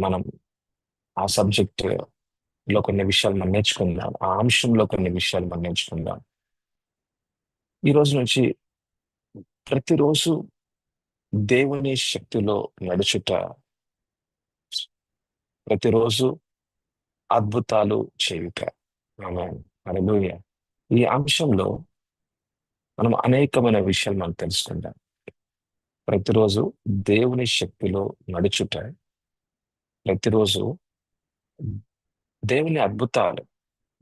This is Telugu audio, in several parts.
మనం ఆ సబ్జెక్ట్ లో కొన్ని విషయాలు మనం నేర్చుకుందాం. ఆ అంశంలో కొన్ని విషయాలు మనం నేర్చుకుందాం. ఈ రోజు నుంచి ప్రతిరోజు దేవుని శక్తిలో నడుచుట, ప్రతిరోజు అద్భుతాలు చేయుట. ఆమేన్. హల్లెలూయా. ఈ అంశంలో మనం అనేకమైన విషయాలు మనం తెలుసుకుందాం. ప్రతిరోజు దేవుని శక్తిలో నడుచుట, ప్రతిరోజు దేవుని అద్భుతాలు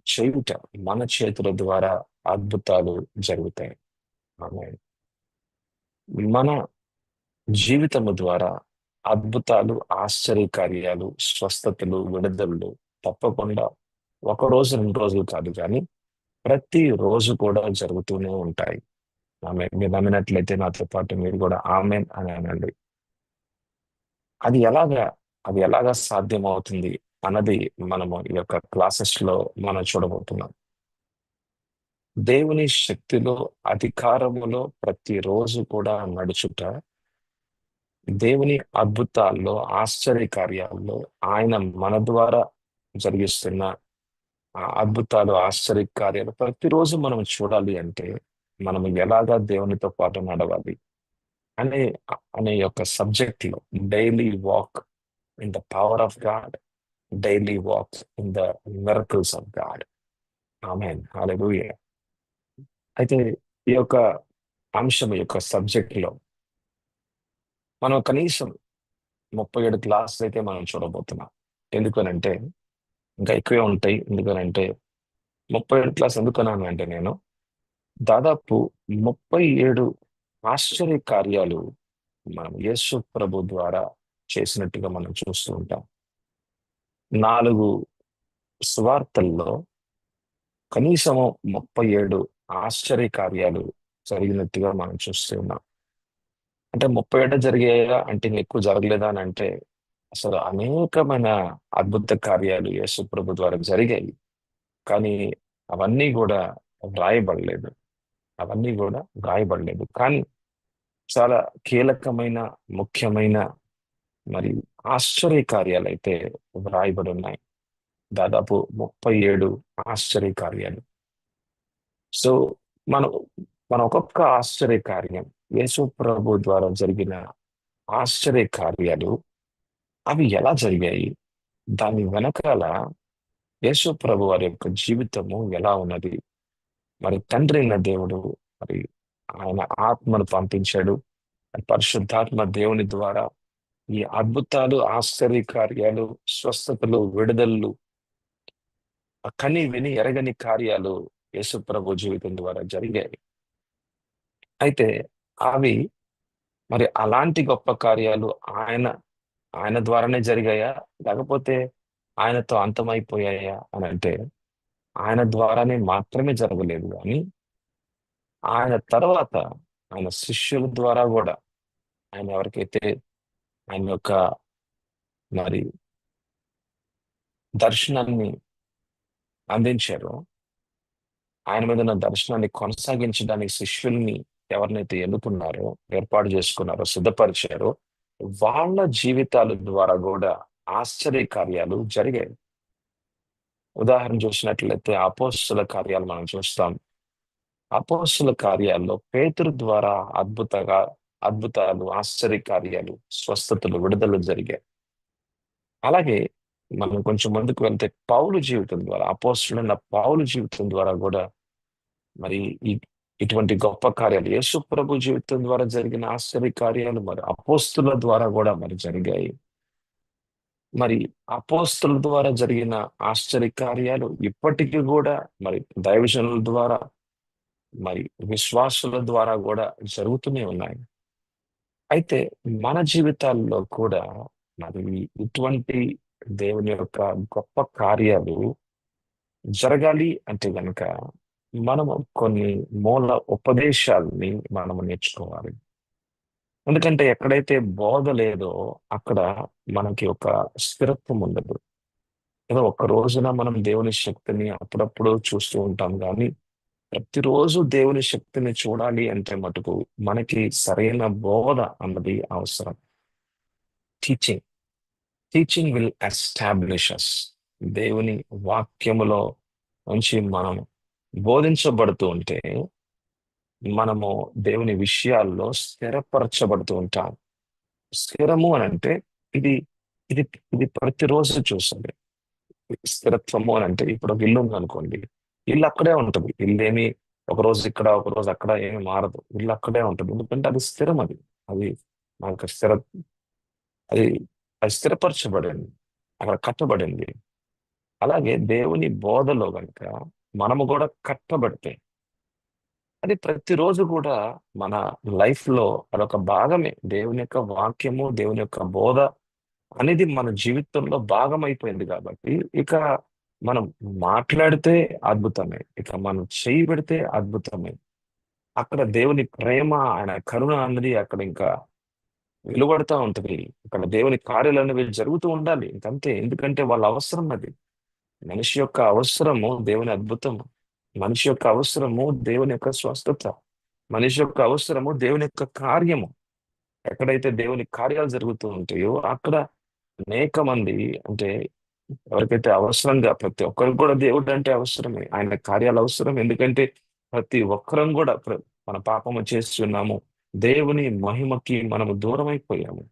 చేయుట, మన చేతుల ద్వారా అద్భుతాలు జరుగుతాయి. ఆమేన్. మన జీవితము ద్వారా అద్భుతాలు, ఆశ్చర్యకార్యాలు, స్వస్థతలు, విడుదలలు తప్పకుండా ఒక రోజు 2 రోజులు కాదు, కానీ ప్రతి రోజు కూడా జరుగుతూనే ఉంటాయి. ఆమె మీరు నమ్మినట్లయితే నాతో పాటు మీరు కూడా ఆమెన్ అని అనండి. అది ఎలాగా అది ఎలాగా సాధ్యమవుతుంది అన్నది మనము ఈ యొక్క క్లాసెస్ లో మనం చూడబోతున్నాం. దేవుని శక్తిలో, అధికారములో ప్రతిరోజు కూడా నడుచుట, దేవుని అద్భుతాల్లో, ఆశ్చర్య కార్యాల్లో ఆయన మన ద్వారా జరిగిస్తున్న ఆ అద్భుతాలు, ఆశ్చర్య కార్యాలు ప్రతిరోజు మనం చూడాలి అంటే మనం ఎలాగా దేవునితో పాటు నడవాలి అనే అనే యొక్క సబ్జెక్ట్ లో daily walk in the power of God, daily walk in the miracles of God. Amen. Hallelujah. అయితే ఈ యొక్క అంశం యొక్క సబ్జెక్ట్ లో మనం కనీసం 37 క్లాసులు అయితే మనం చూడబోతున్నాం. ఎందుకనంటే ఇంకా ఎక్కువే ఉంటాయి. ఎందుకనంటే 37 క్లాస్ ఎందుకన్నాను అంటే నేను దాదాపు 37 ఆశ్చర్య కార్యాలు మనం యేసు ప్రభు ద్వారా చేసినట్టుగా మనం చూస్తూ ఉంటాం. 4 సువార్తల్లో కనీసము 37 ఆశ్చర్య కార్యాలు జరిగినట్టుగా మనం చూస్తూ ఉన్నాం. అంటే 37 జరిగాయా అంటే ఇంకా ఎక్కువ జరగలేదా అని అంటే అసలు అనేకమైన అద్భుత కార్యాలు యేసు ప్రభు ద్వారా జరిగాయి. కానీ అవన్నీ కూడా వ్రాయబడలేదు. అవన్నీ కూడా వ్రాయబడలేదు. కానీ చాలా కీలకమైన, ముఖ్యమైన మరి ఆశ్చర్య కార్యాలైతే వ్రాయబడి ఉన్నాయి. దాదాపు 37 ఆశ్చర్య కార్యాలు. సో మనం మన ఒక్కొక్క ఆశ్చర్య కార్యం, యేసు ప్రభు ద్వారా జరిగిన ఆశ్చర్య కార్యాలు అవి ఎలా జరిగాయి, దాని వెనకాల యేసు ప్రభు వారి యొక్క జీవితము ఎలా ఉన్నది, మరి తండ్రి అయిన దేవుడు మరి ఆయన ఆత్మను పంపించాడు. పరిశుద్ధాత్మ దేవుని ద్వారా ఈ అద్భుతాలు, ఆశ్చర్య కార్యాలు, స్వస్థతలు, విడుదలలు, కని విని ఎరగని కార్యాలు యేసు ప్రభు జీవితం ద్వారా జరిగాయి. అయితే అవి మరి అలాంటి గొప్ప కార్యాలు ఆయన ఆయన ద్వారానే జరిగాయా, లేకపోతే ఆయనతో అంతమైపోయాయా అని అంటే ఆయన ద్వారానే మాత్రమే జరగలేదు, కానీ ఆయన తర్వాత ఆయన శిష్యుల ద్వారా కూడా ఆయన ఎవరికైతే ఆయన యొక్క మరి దర్శనాన్ని అందించారో, ఆయన మీద ఉన్న దర్శనాన్ని కొనసాగించడానికి శిష్యుల్ని ఎవరినైతే ఎన్నుకున్నారో, ఏర్పాటు చేసుకున్నారో, సిద్ధపరిచారో, వాళ్ళ జీవితాల ద్వారా కూడా ఆశ్చర్య కార్యాలు జరిగాయి. ఉదాహరణ చూసినట్లయితే అపోస్తుల కార్యాలు మనం చూస్తాం. అపోస్తుల కార్యాల్లో పేతురు ద్వారా అద్భుతాలు, ఆశ్చర్య కార్యాలు, స్వస్థతలు, విడుదల జరిగాయి. అలాగే మనం కొంచెం ముందుకు వెళ్తే పౌలు జీవితం ద్వారా, అపోస్తులైన పౌలు జీవితం ద్వారా కూడా మరి ఈ ఇటువంటి గొప్ప కార్యాలు, యేసు ప్రభు జీవితం ద్వారా జరిగిన ఆశ్చర్య కార్యాలు మరి అపోస్తుల ద్వారా కూడా మరి జరిగాయి. మరి అపోస్తుల ద్వారా జరిగిన ఆశ్చర్య కార్యాలు ఇప్పటికీ కూడా మరి దైవజనుల ద్వారా మరి విశ్వాసుల ద్వారా కూడా జరుగుతూనే ఉన్నాయి. అయితే మన జీవితాల్లో కూడా మరి ఇటువంటి దేవుని యొక్క గొప్ప కార్యాలు జరగాలి అంటే గనక మనము కొన్ని మూల ఉపదేశాలని మనము నేర్చుకోవాలి. ఎందుకంటే ఎక్కడైతే బోధ లేదో అక్కడ మనకి ఒక స్థిరత్వం ఉండదు. ఏదో ఒక్క రోజున మనం దేవుని శక్తిని అప్పుడప్పుడు చూస్తూ ఉంటాం, కానీ ప్రతిరోజు దేవుని శక్తిని చూడాలి అంటే మటుకు మనకి సరైన బోధ అన్నది అవసరం. టీచింగ్. టీచింగ్ విల్ ఎస్టాబ్లిష్ అస్. దేవుని వాక్యములో నుంచి మనం బోధించబడుతూ ఉంటే మనము దేవుని విషయాల్లో స్థిరపరచబడుతూ ఉంటాం. స్థిరము అని అంటే ఇది ఇది ఇది ప్రతిరోజు చూస్తుంది. స్థిరత్వము అని అంటే ఇప్పుడు ఒక ఇల్లు ఉంది అనుకోండి. ఇల్లు అక్కడే ఉంటుంది. ఇల్లు ఏమి ఒక రోజు ఇక్కడ ఒక రోజు అక్కడ ఏమి మారదు. ఇల్లు అక్కడే ఉంటుంది. ఎందుకంటే అది స్థిరం. అది మనకు అది అది స్థిరపరచబడింది. అక్కడ కట్టబడింది. అలాగే దేవుని బోధలో గనుక మనము కూడా కట్టబడితే అది ప్రతిరోజు కూడా మన లైఫ్ లో అదొక భాగమే. దేవుని యొక్క వాక్యము, దేవుని యొక్క బోధ అనేది మన జీవితంలో భాగం అయిపోయింది కాబట్టి ఇక మనం మాట్లాడితే అద్భుతమే, ఇక మనం చేయి పెడితే అద్భుతమే. అక్కడ దేవుని ప్రేమ, ఆయన కరుణ అన్నది అక్కడ ఇంకా వెలువడుతూ ఉంటది. అక్కడ దేవుని కార్యాలు అనేవి జరుగుతూ ఉండాలి ఇంకంతే. ఎందుకంటే వాళ్ళ అవసరం అది. మనిషి యొక్క అవసరము దేవుని అద్భుతము. మనిషి యొక్క అవసరము దేవుని యొక్క స్వస్థత. మనిషి యొక్క అవసరము దేవుని యొక్క కార్యము. ఎక్కడైతే దేవుని కార్యాలు జరుగుతూ ఉంటాయో అక్కడ అనేక మంది, అంటే ఎవరికైతే అవసరంగా, ప్రతి ఒక్కరికి కూడా దేవుడు అంటే అవసరమే, ఆయన కార్యాలు అవసరం. ఎందుకంటే ప్రతి ఒక్కరం కూడా మన పాపము చేస్తున్నాము, దేవుని మహిమకి మనము దూరం అయిపోయాము.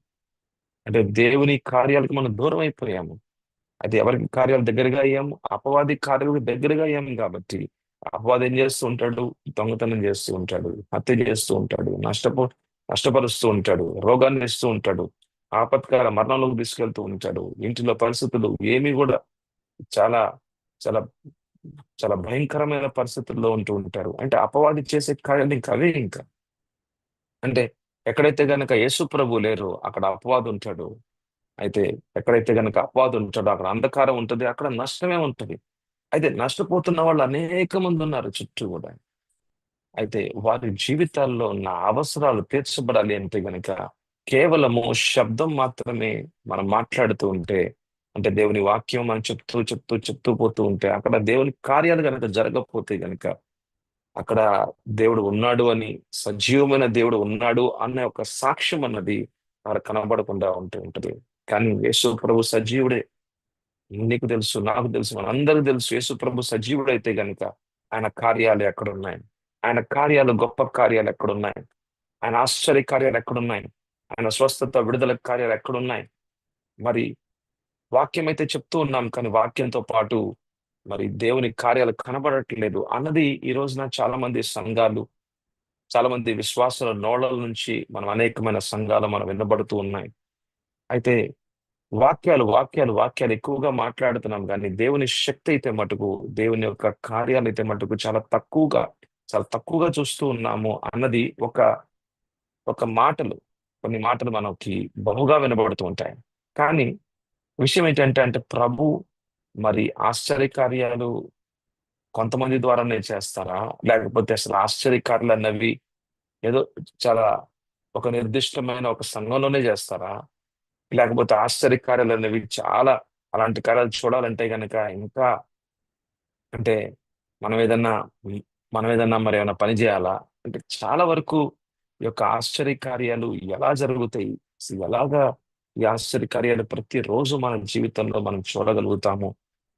అంటే దేవుని కార్యాలకు మనం దూరం అయిపోయాము. అయితే ఎవరికి కార్యాలు దగ్గరగా అయ్యాము? అపవాది కార్యాలకు దగ్గరగా అయ్యాము కాబట్టి అపవాది ఏం చేస్తూ ఉంటాడు? దొంగతనం చేస్తూ ఉంటాడు, హత్య చేస్తూ ఉంటాడు, నష్టపరుస్తూ ఉంటాడు, రోగాన్ని ఇస్తూ ఉంటాడు, ఆపత్కాల మరణంలోకి తీసుకెళ్తూ ఉంటాడు. ఇంటిలో పరిస్థితులు ఏమి కూడా చాలా చాలా చాలా భయంకరమైన పరిస్థితుల్లో ఉంటూ ఉంటారు. అంటే అపవాది చేసే కార్యాలు ఇంకా అవే ఇంకా. అంటే ఎక్కడైతే గనక యేసు ప్రభు లేరు అక్కడ అపవాది ఉంటాడు. అయితే ఎక్కడైతే గనక అపవాది ఉంటాడో అక్కడ అంధకారం ఉంటుంది, అక్కడ నష్టమే ఉంటుంది. అయితే నష్టపోతున్న వాళ్ళు అనేక మంది ఉన్నారు చుట్టూ కూడా. అయితే వారి జీవితాల్లో ఉన్న అవసరాలు తీర్చబడాలి అంటే గనక కేవలము శబ్దం మాత్రమే మనం మాట్లాడుతూ ఉంటే, అంటే దేవుని వాక్యం మనం చెప్తూ చెప్తూ చెప్తూ పోతూ ఉంటే అక్కడ దేవుని కార్యాలు గనక జరగకపోతే గనక అక్కడ దేవుడు ఉన్నాడు అని, సజీవమైన దేవుడు ఉన్నాడు అనే ఒక సాక్ష్యం అన్నది అక్కడ కనబడకుండా ఉంటూ ఉంటది. కానీ యేసు ప్రభు సజీవుడే. నీకు తెలుసు, నాకు తెలుసు, మనందరికీ తెలుసు. యేసు ప్రభు సజీవుడైతే గనుక ఆయన కార్యాలు ఎక్కడున్నాయి? ఆయన కార్యాలు, గొప్ప కార్యాలు ఎక్కడున్నాయి? ఆయన ఆశ్చర్య కార్యాలు ఎక్కడున్నాయి? ఆయన స్వస్థత, విడుదల కార్యాలు ఎక్కడున్నాయి? మరి వాక్యం అయితే చెప్తూ ఉన్నాం, కానీ వాక్యంతో పాటు మరి దేవుని కార్యాలు కనబడట్లేదు అన్నది ఈ రోజున చాలా మంది సంఘాలు, చాలా మంది విశ్వాసుల నోళ్ళ నుంచి మనం అనేకమైన సంఘాలు మనం వినబడుతూ ఉన్నాయి. అయితే వాక్యాలు వాక్యాలు వాక్యాలు ఎక్కువగా మాట్లాడుతున్నాం కానీ దేవుని శక్తి అయితే మటుకు, దేవుని యొక్క కార్యాలు అయితే మటుకు చాలా తక్కువగా చూస్తూ ఉన్నాము అన్నది ఒక ఒక మాటలు, కొన్ని మాటలు మనకి బహుగా వినబడుతూ ఉంటాయి. కానీ విషయం ఏంటంటే, ప్రభు మరి ఆశ్చర్య కార్యాలు కొంతమంది ద్వారానే చేస్తారా? లేకపోతే అసలు ఆశ్చర్య కార్యాలు అన్నవి ఏదో చాలా ఒక నిర్దిష్టమైన ఒక సంఘంలోనే చేస్తారా? లేకపోతే ఆశ్చర్య కార్యాలు అనేవి చాలా, అలాంటి కార్యాలు చూడాలంటే గనక ఇంకా, అంటే మనం ఏదన్నా మనం ఏదన్నా మరి ఏమైనా పని చేయాలా? అంటే చాలా వరకు ఈ యొక్క ఆశ్చర్య కార్యాలు ఎలా జరుగుతాయి? అసలు ఎలాగా ఈ ఆశ్చర్య కార్యాలు ప్రతిరోజు మన జీవితంలో మనం చూడగలుగుతాము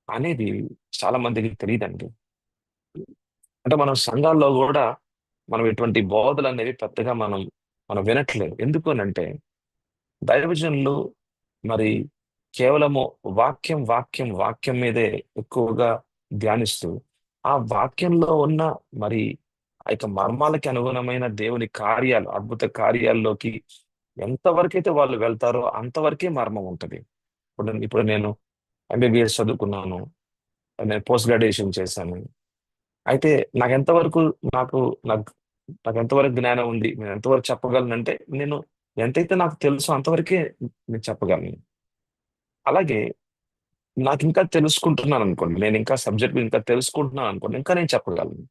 అనేది చాలా మందికి తెలియదండి. అంటే మనం సంఘాల్లో కూడా మనం ఇటువంటి బోధలు అనేవి పెద్దగా మనం వినట్లేదు. ఎందుకు అనంటే దైవజనులు మరి కేవలము వాక్యం వాక్యం వాక్యం మీదే ఎక్కువగా ధ్యానిస్తూ ఆ వాక్యంలో ఉన్న మరి ఆ యొక్క మర్మాలకి అనుగుణమైన దేవుని కార్యాలు, అద్భుత కార్యాల్లోకి ఎంతవరకైతే వాళ్ళు వెళ్తారో అంతవరకే మర్మం ఉంటది. ఇప్పుడు నేను ఎంబీబీఎస్ చదువుకున్నాను, నేను పోస్ట్ గ్రాడ్యుయేషన్ చేశాను. అయితే నాకెంతవరకు నాకు నాకు నాకు ఎంతవరకు జ్ఞానం ఉంది, నేను ఎంతవరకు చెప్పగలను అంటే, నేను ఎంతైతే నాకు తెలుసో అంతవరకే నేను చెప్పగలను. అలాగే నాకు ఇంకా తెలుసుకుంటున్నాను అనుకోండి, నేను ఇంకా సబ్జెక్ట్ ఇంకా తెలుసుకుంటున్నాను అనుకోండి, ఇంకా నేను చెప్పగలను.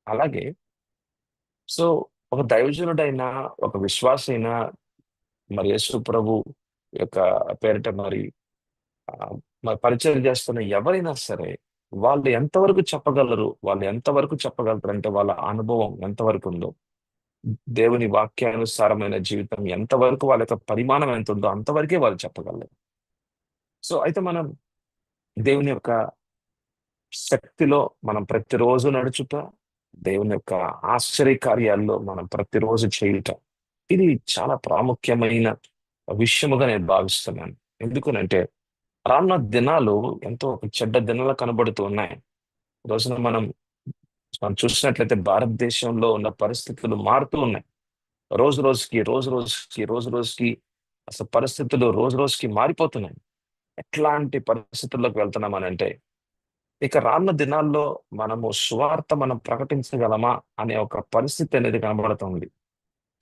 అలాగే సో ఒక దైవజనుడైనా, ఒక విశ్వాస అయినా, మరి యేసు ప్రభు యొక్క పేరిట ఆ, మరి పరిచయం చేస్తున్న ఎవరైనా సరే వాళ్ళు ఎంతవరకు చెప్పగలరు, వాళ్ళు ఎంతవరకు చెప్పగలరు అంటే వాళ్ళ అనుభవం ఎంతవరకు ఉందో, దేవుని వాక్యానుసారమైన జీవితం ఎంతవరకు, వాళ్ళ యొక్క పరిమాణం ఎంత ఉందో అంతవరకే వాళ్ళు చెప్పగలరు. సో అయితే మనం దేవుని యొక్క శక్తిలో మనం ప్రతిరోజు నడుచుట, దేవుని యొక్క ఆశ్చర్య కార్యాల్లో మనం ప్రతిరోజు చేయుట, ఇది చాలా ప్రాముఖ్యమైన విషయముగా నేను భావిస్తున్నాను. ఎందుకనంటే రానున్న దినాలు ఎంతో చెడ్డ దినాలు కనబడుతూ ఉన్నాయి. ఈ రోజున మనం మనం చూసినట్లయితే భారతదేశంలో ఉన్న పరిస్థితులు మారుతూ ఉన్నాయి. రోజు రోజుకి అసలు పరిస్థితులు రోజు రోజుకి మారిపోతున్నాయి. ఎట్లాంటి పరిస్థితుల్లోకి వెళ్తున్నామనంటే, ఇక రానున్న దినాల్లో మనము సువార్త మనం ప్రకటించగలమా అనే ఒక పరిస్థితి అనేది కనబడుతుంది.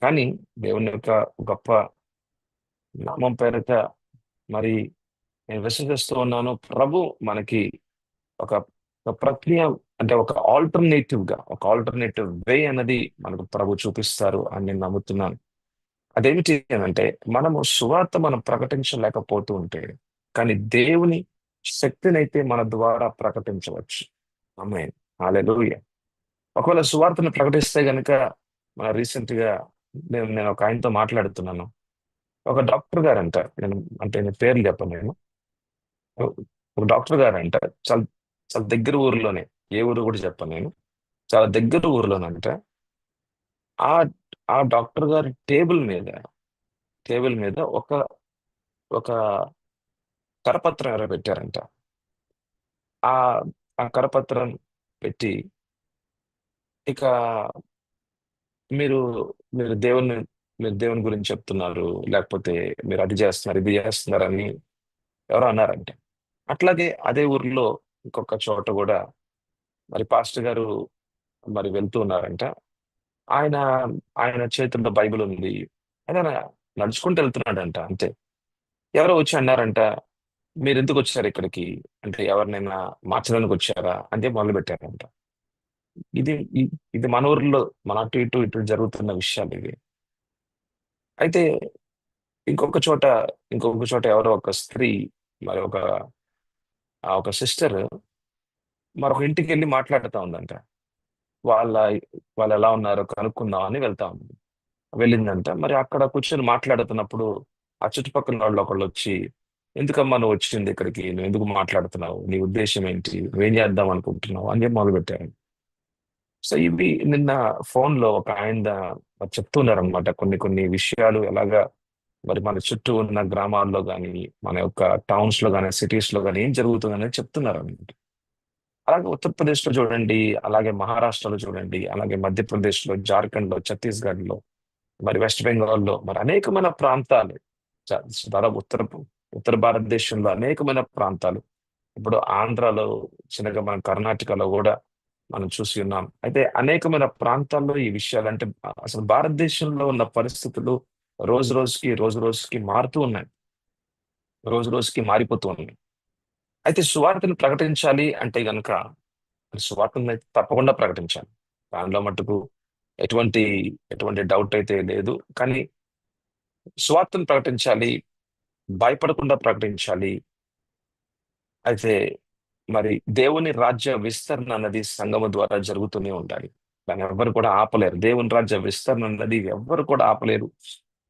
కానీ దేవుని యొక్క గొప్ప నామం పేరిట మరి నేను విశ్వసిస్తూ ఉన్నాను. ప్రభు మనకి ఒక ఒక ప్రక్రియ, అంటే ఒక ఆల్టర్నేటివ్ వే అనేది మనకు ప్రభు చూపిస్తారు అని నేను నమ్ముతున్నాను. అదేమిటి అంటే, మనము సువార్త మనం ప్రకటించలేకపోతూ ఉంటే, కానీ దేవుని శక్తినైతే మన ద్వారా ప్రకటించవచ్చు. ఆమేన్. హల్లెలూయా. ఒకవేళ సువార్తను ప్రకటిస్తే గనుక, మన రీసెంట్ గా నేను ఒక ఆయనతో మాట్లాడుతున్నాను. ఒక డాక్టర్ గారంట, నేను పేర్లు చెప్పను నేను. ఒక డాక్టర్ గారంట, చాలా చాలా దగ్గర ఊరిలోనే, ఏ ఊరు కూడా చెప్పను నేను, చాలా దగ్గర ఊరిలోనంట. ఆ ఆ డాక్టర్ గారి టేబుల్ మీద ఒక ఒక కరపత్రం ఎవరో పెట్టారంట. ఆ ఆ కరపత్రం పెట్టి, ఇక మీరు మీరు దేవుని మీరు దేవుని గురించి చెప్తున్నారు, లేకపోతే మీరు అది చేస్తున్నారు, ఇది చేస్తున్నారని ఎవరో అన్నారంట. అట్లాగే అదే ఊర్లో ఇంకొక చోట కూడా మరి పాస్టర్ గారు మరి వెళ్తూ ఉన్నారంట. ఆయన ఆయన చేతుల్లో బైబిల్ ఉంది. ఆయన నడుచుకుంటూ వెళ్తున్నాడంట అంతే. ఎవరో వచ్చి అన్నారంట, మీరు ఎందుకు వచ్చారు ఇక్కడికి, అంటే ఎవరినైనా మార్చడానికి వచ్చారా అంటే మొదలు పెట్టారంట. ఇది ఇది మన ఊర్లో, మన అటు ఇటు జరుగుతున్న విషయాలు ఇవి. అయితే ఇంకొక చోట ఇంకొక చోట ఎవరో ఒక స్త్రీ, మరి ఒక సిస్టర్ మరొక ఇంటికి వెళ్ళి మాట్లాడుతూ ఉందంట. వాళ్ళ వాళ్ళు ఎలా ఉన్నారో కనుక్కుందాం అని వెళ్తా ఉంది. వెళ్ళిందంట. మరి అక్కడ కూర్చొని మాట్లాడుతున్నప్పుడు ఆ చుట్టుపక్కల వాళ్ళు ఒకళ్ళు వచ్చి, ఎందుకమ్మా నువ్వు వచ్చింది ఇక్కడికి, నువ్వు ఎందుకు మాట్లాడుతున్నావు, నీ ఉద్దేశం ఏంటి, నువ్వేం చేద్దాం అనుకుంటున్నావు అని చెప్పి మొదలు పెట్టారు. సో ఇవి నిన్న ఫోన్ లో ఒక ఆయన చెప్తున్నారు అనమాట, కొన్ని కొన్ని విషయాలు ఎలాగా మరి మన చుట్టూ ఉన్న గ్రామాల్లో కానీ, మన యొక్క టౌన్స్ లో కానీ, సిటీస్ లో కానీ ఏం జరుగుతుందనేది చెప్తున్నారు అనమాట. అలాగే ఉత్తరప్రదేశ్ లో చూడండి, అలాగే మహారాష్ట్రలో చూడండి, అలాగే మధ్యప్రదేశ్ లో, జార్ఖండ్ లో, ఛత్తీస్గఢ్ లో, మరి వెస్ట్ బెంగాల్లో, మరి అనేకమైన ప్రాంతాలు, చ- దాదాపు ఉత్తర భారతదేశంలో అనేకమైన ప్రాంతాలు, ఇప్పుడు ఆంధ్రాలో, చిన్నగా మన కర్ణాటకలో కూడా మనం చూసి ఉన్నాం. అయితే అనేకమైన ప్రాంతాల్లో ఈ విషయాలు, అంటే అసలు భారతదేశంలో ఉన్న పరిస్థితులు రోజు రోజుకి మారుతూ ఉన్నాయి. రోజు రోజుకి మారిపోతూ ఉన్నాయి. అయితే సువార్తను ప్రకటించాలి అంటే గనుక, సువార్తను అయితే తప్పకుండా ప్రకటించాలి. దానిలో మటుకు ఎటువంటి ఎటువంటి డౌట్ అయితే లేదు. కానీ సువార్తను ప్రకటించాలి, భయపడకుండా ప్రకటించాలి. అయితే మరి దేవుని రాజ్య విస్తరణ అన్నది సంఘము ద్వారా జరుగుతూనే ఉండాలి. దాన్ని ఎవ్వరు కూడా ఆపలేరు. దేవుని రాజ్య విస్తరణ అన్నది ఎవ్వరు కూడా ఆపలేరు.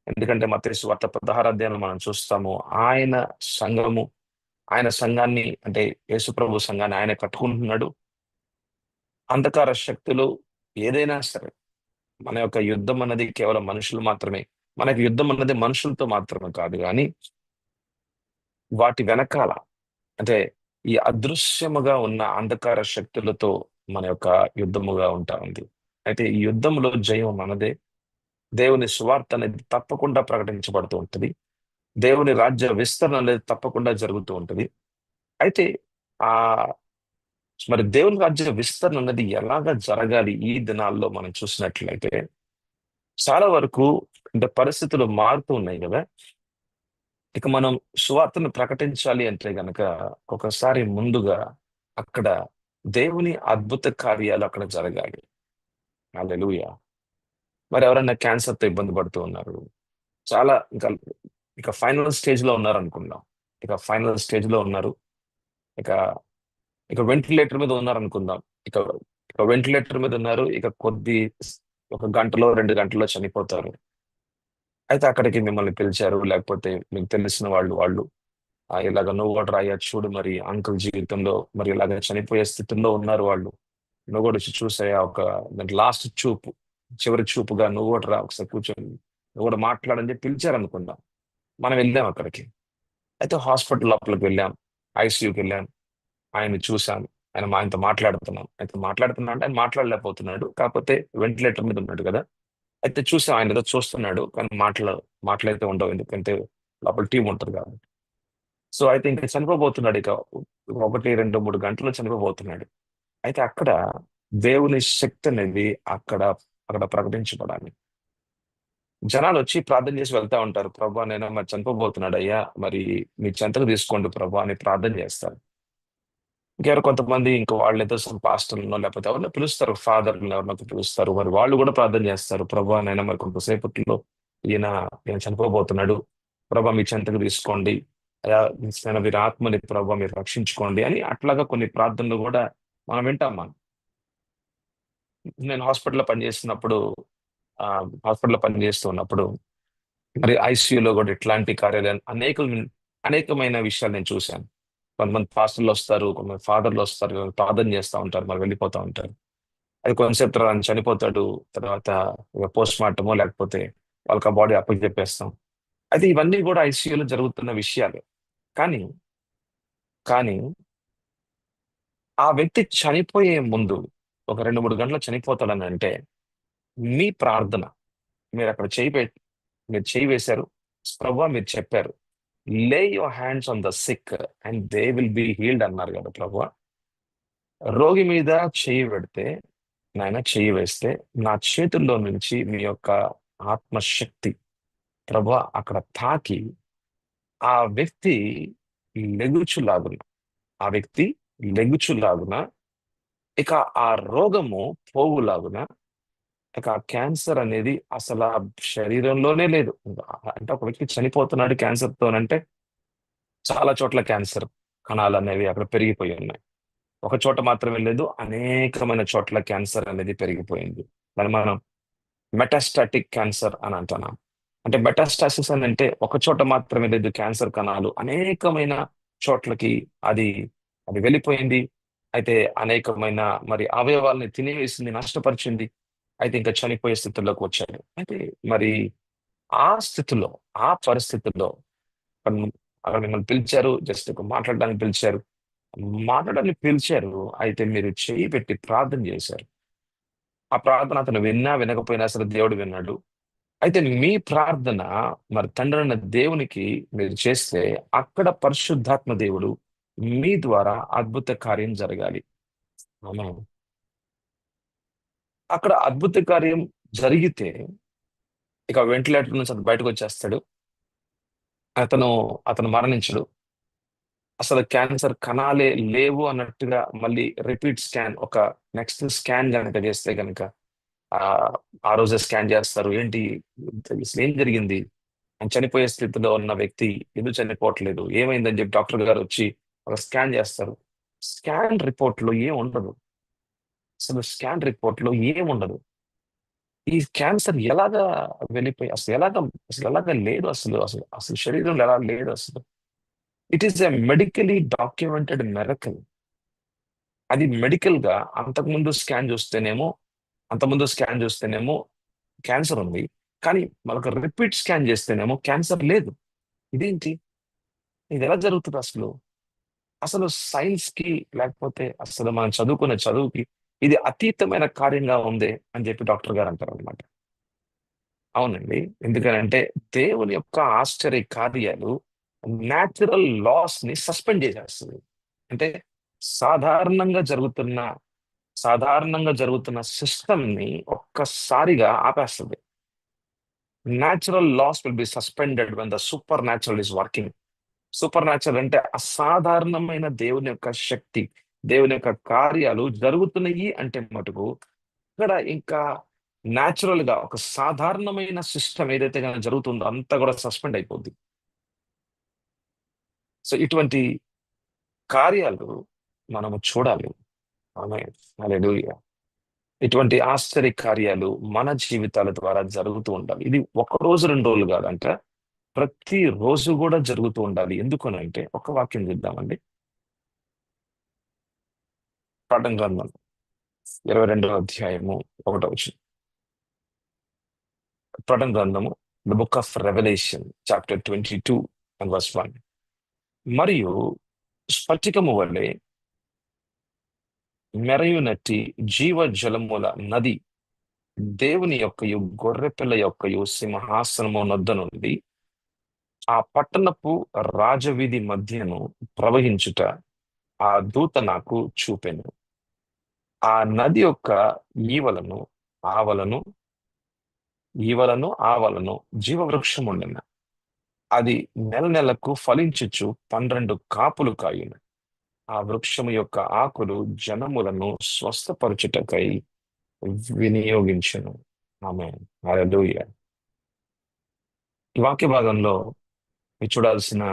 ఎందుకంటే మత్తయి సువార్త 16 అధ్యాయంలో మనం చూస్తాము, ఆయన సంఘము ఆయన సంఘాన్ని, అంటే యేసుప్రభు సంఘాన్ని ఆయన కట్టుకుంటున్నాడు. అంధకార శక్తులు ఏదైనా సరే, మన యొక్క యుద్ధం అన్నది కేవలం మనుషులు మాత్రమే. మనకి యుద్ధం అన్నది మనుషులతో మాత్రమే కాదు, కానీ వాటి వెనకాల, అంటే ఈ అదృశ్యముగా ఉన్న అంధకార శక్తులతో మన యొక్క యుద్ధముగా ఉంటా ఉంది. అయితే ఈ యుద్ధంలో జయం మనదే. దేవుని సువార్త అనేది తప్పకుండా ప్రకటించబడుతూ ఉంటుంది. దేవుని రాజ్య విస్తరణ అనేది తప్పకుండా జరుగుతూ ఉంటుంది. అయితే ఆ మరి దేవుని రాజ్య విస్తరణ అనేది ఎలాగ జరగాలి ఈ దినాల్లో మనం చూసినట్లయితే, చాలా వరకు అంటే పరిస్థితులు మారుతూ ఉన్నాయి కదా. ఇక మనం సువార్తను ప్రకటించాలి అంటే గనక, ఒకసారి ముందుగా అక్కడ దేవుని అద్భుత కార్యాలు అక్కడ జరగాలి. హల్లెలూయా. మరి ఎవరైనా క్యాన్సర్‌తో ఇబ్బంది పడుతూ ఉన్నారు. చాలా ఇక ఫైనల్ స్టేజ్‌లో ఉన్నారనుకుందాం. ఇక ఫైనల్ స్టేజ్‌లో ఉన్నారు. ఇక ఇక వెంటిలేటర్ మీద ఉన్నారనుకుందాం. ఇక ఇక వెంటిలేటర్ మీద ఉన్నారు. ఇక ఒక గంటలో, 2 గంటల్లో చనిపోతారు. అయితే అక్కడికి మిమ్మల్ని పిలిచారు. లేకపోతే మీకు తెలిసిన వాళ్ళు ఇలాగ నువ్వు కూడా రాయ్యా చూడు, మరి అంకుల్ జీవితంలో మరి ఇలాగ చనిపోయే స్థితిలో ఉన్నారు వాళ్ళు. నువ్వు కూడా వచ్చి చూసాయా, ఒక లాస్ట్ చూపు, చివరి చూపుగా నువ్వు కూడా రా ఒకసారి కూర్చొని నువ్వు కూడా మాట్లాడని చెప్పి పిలిచారనుకుందాం. మనం వెళ్ళాం అక్కడికి. అయితే హాస్పిటల్ లోపలికి వెళ్ళాం, ఐసీయూకి వెళ్ళాం. ఆయన్ని చూశాం. ఆయనతో మాట్లాడుతున్నాం. అయితే మాట్లాడుతున్నా అంటే ఆయన మాట్లాడలేకపోతున్నాడు, కాకపోతే వెంటిలేటర్ మీద ఉన్నాడు కదా. అయితే చూసాం, ఆయన ఏదో చూస్తున్నాడు, కానీ మాటలైతే ఉండవు, ఎందుకంటే లోపల టీం ఉంటుంది కాబట్టి. సో అయితే ఇంకా చనిపోబోతున్నాడు, ఇక 1, 2, 3 గంటలు చనిపోబోతున్నాడు. అయితే అక్కడ దేవుని శక్తి అనేది అక్కడ అక్కడ ప్రకటించబడాలి. జనాలు వచ్చి ప్రార్థన చేసి వెళ్తా ఉంటారు, ప్రభా నేను మరి చనిపోబోతున్నాడు అయ్యా, మరి మీ చెంతకు తీసుకోండి ప్రభా అని ప్రార్థన చేస్తారు. ఇంకెవరు కొంతమంది ఇంకా వాళ్ళు ఏదో పాస్టర్లను లేకపోతే ఎవరినో పిలుస్తారు, ఫాదర్లను ఎవరినో పిలుస్తారు, మరి వాళ్ళు కూడా ప్రార్థన చేస్తారు, ప్రభా నైనా మరి కొంతసేపట్లో ఈయన ఈయన చనిపోబోతున్నాడు, ప్రభా మీ చెంతకు తీసుకోండి అయా, నేను వీరి ఆత్మని ప్రభా మీరు రక్షించుకోండి అని అట్లాగా కొన్ని ప్రార్థనలు కూడా మనం వింటాం. నేను హాస్పిటల్లో పనిచేస్తున్నప్పుడు, ఆ హాస్పిటల్లో పనిచేస్తూ ఉన్నప్పుడు మరి ఐసీయూలో కూడా ఇట్లాంటి కార్యాలయాలు అనేకమైన విషయాలు నేను చూశాను. కొంతమంది పాస్టర్లు వస్తారు, కొంతమంది ఫాదర్లు వస్తారు, ప్రార్థన చేస్తూ ఉంటారు, మరి వెళ్ళిపోతూ ఉంటారు. అది కొంతసేపు తర్వాత ఆయన చనిపోతాడు, తర్వాత పోస్ట్ మార్టమో లేకపోతే వాళ్ళకి ఆ బాడీ అప్పకి చెప్పేస్తాం. అయితే ఇవన్నీ కూడా ఐసీయూలో జరుగుతున్న విషయాలు. కానీ కానీ ఆ వ్యక్తి చనిపోయే ముందు ఒక 2, 3 గంటలు చనిపోతాడని అంటే మీ ప్రార్థన, మీరు అక్కడ మీరు చేయి వేశారు, ప్రభువా మీరు చెప్పారు, lay your hands on the sick and they will be healed అన్నారు కదా ప్రభువా. రోగి మీద చెయ్యి పెడితే, నాయన చెయ్యి వేస్తే నా చేతుల్లో నుంచి మీ యొక్క ఆత్మశక్తి ప్రభువా అక్కడ తాకి ఆ వ్యక్తి లెగుచులాగున ఆ వ్యక్తి లెగుచులాగున, ఇక ఆ రోగము పోవులాగున, ఇక ఆ క్యాన్సర్ అనేది అసలు ఆ శరీరంలోనే లేదు. అంటే ఒక వ్యక్తి చనిపోతున్నాడు క్యాన్సర్ తోనంటే చాలా చోట్ల క్యాన్సర్ కణాలు అనేవి అక్కడ పెరిగిపోయి ఉన్నాయి. ఒక చోట మాత్రమే లేదు, అనేకమైన చోట్ల క్యాన్సర్ అనేది పెరిగిపోయింది. దాన్ని మనం మెటాస్టాటిక్ క్యాన్సర్ అని అంటున్నాం. అంటే మెటాస్టాసిస్ అని అంటే ఒక చోట మాత్రమే లేదు, క్యాన్సర్ కణాలు అనేకమైన చోట్లకి అది అది వెళ్ళిపోయింది. అయితే అనేకమైన మరి అవయవాల్ని తినేసింది, నష్టపరిచింది. అయితే ఇంకా చనిపోయే స్థితిలోకి వచ్చాడు. అయితే మరి ఆ స్థితిలో, ఆ పరిస్థితుల్లో అక్కడ అక్కడ మిమ్మల్ని పిలిచారు, జస్ట్ మాట్లాడడానికి పిలిచారు. మాట్లాడాలని పిలిచారు. అయితే మీరు చేయి పెట్టి ప్రార్థన చేశారు. ఆ ప్రార్థన అతను విన్నా వినకపోయినా సరే దేవుడు విన్నాడు. అయితే మీ ప్రార్థన మరి తండ్రి దేవునికి మీరు చేస్తే అక్కడ పరిశుద్ధాత్మ దేవుడు మీ ద్వారా అద్భుత కార్యం జరగాలి. ఆమేన్. అక్కడ అద్భుత కార్యం జరిగితే ఇక వెంటిలేటర్ నుంచి అతను బయటకు వచ్చేస్తాడు. అతను అతను మరణించడు. అసలు క్యాన్సర్ కణాలే లేవు అన్నట్టుగా మళ్ళీ రిపీట్ స్కాన్, ఒక నెక్స్ట్ స్కాన్ కనుక చేస్తే కనుక ఆ ఆ రోజే స్కాన్ చేస్తారు. ఏంటి అసలు ఏం జరిగింది, ఆయన చనిపోయే స్థితిలో ఉన్న వ్యక్తి ఎందుకు చనిపోవట్లేదు, ఏమైందని చెప్పి డాక్టర్ గారు వచ్చి ఒక స్కాన్ చేస్తారు. స్కాన్ రిపోర్ట్ లో ఏం ఉండదు. అసలు స్కాన్ రిపోర్ట్ లో ఏం ఉండదు. ఈ క్యాన్సర్ ఎలాగా వెళ్ళిపోయి అసలు ఎలాగా లేదు, అసలు శరీరంలో ఎలా లేదు అసలు. It is a medically documented miracle. అది మెడికల్ గా అంతకుముందు స్కాన్ చూస్తేనేమో క్యాన్సర్ ఉంది, కానీ మనకు రిపీట్ స్కాన్ చేస్తేనేమో క్యాన్సర్ లేదు. ఇదేంటి, ఇది ఎలా జరుగుతుంది అసలు? అసలు సైన్స్ కి లేకపోతే అసలు మనం చదువుకునే చదువుకి ఇది అతీతమైన కార్యంగా ఉంది అని చెప్పి డాక్టర్ గారు అంటారు అనమాట. అవునండి. ఎందుకనంటే దేవుని యొక్క ఆశ్చర్య కార్యాలు న్యాచురల్ లాస్ ని సస్పెండ్ చేసేస్తుంది. అంటే సాధారణంగా జరుగుతున్న సాధారణంగా జరుగుతున్న సిస్టమ్ ని ఒక్కసారిగా ఆపేస్తుంది. Natural laws will be suspended when the supernatural is working. Supernatural అంటే అసాధారణమైన దేవుని యొక్క శక్తి, దేవుని యొక్క కార్యాలు జరుగుతున్నాయి అంటే మటుకు ఇక్కడ ఇంకా న్యాచురల్ గా ఒక సాధారణమైన సిస్టమ్ ఏదైతే కనుక జరుగుతుందో అంతా కూడా సస్పెండ్ అయిపోద్ది. సో ఇటువంటి కార్యాలు మనము చూడాలి. ఆమె హల్లెలూయా. ఇటువంటి ఆశ్చర్య కార్యాలు మన జీవితాల ద్వారా జరుగుతూ ఉండాలి. ఇది ఒక రోజు 2 రోజులు కాదంట, ప్రతి రోజు కూడా జరుగుతూ ఉండాలి. ఎందుకనంటే ఒక వాక్యం చూద్దామండి. ప్రకటన గ్రంథం 22వ అధ్యాయము 1వ వచనం. ప్రకటన గ్రంథము the book of Revelation chapter 22 and verse 1. మరియు స్ఫటికము వలె మెరయునట్టి జీవ జలముల నది దేవుని యొక్కయు గొర్రెపిల్ల యొక్కయు సింహాసనము నొద్ద నుండి ఆ పట్టణపు రాజవీధి మధ్యను ప్రవహించుట ఆ దూత నాకు చూపెను. ఆ నది యొక్క ఈవలను ఆవలను ఆవలను జీవవృక్షం ఉండెను. అది నెల నెలకు ఫలించుచు 12 కాపులు కాయును. ఆ వృక్షము యొక్క ఆకులు జనములను స్వస్థపరచుటకై వినియోగించును. ఆమేన్. హల్లెలూయా. ఈ వాక్య భాగంలో మీరు చూడాల్సిన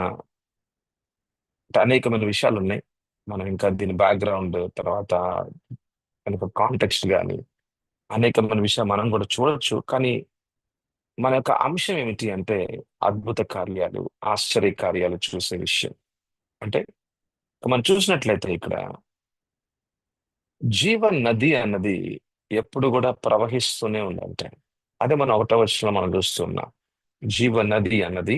అనేకమైన విషయాలు ఉన్నాయి. మనం ఇంకా దీని బ్యాక్గ్రౌండ్ తర్వాత కనుక కాంటెక్స్ట్ కానీ అనేకమైన విషయాలు మనం కూడా చూడొచ్చు. కానీ మన యొక్క అంశం ఏమిటి అంటే అద్భుత కార్యాలు, ఆశ్చర్య కార్యాలు చూసే విషయం. అంటే మనం చూసినట్లయితే ఇక్కడ జీవ నది అన్నది ఎప్పుడు కూడా ప్రవహిస్తూనే ఉందంటే అదే మనం 1వ వచనంలో మనం చూస్తున్నాం. జీవ నది అన్నది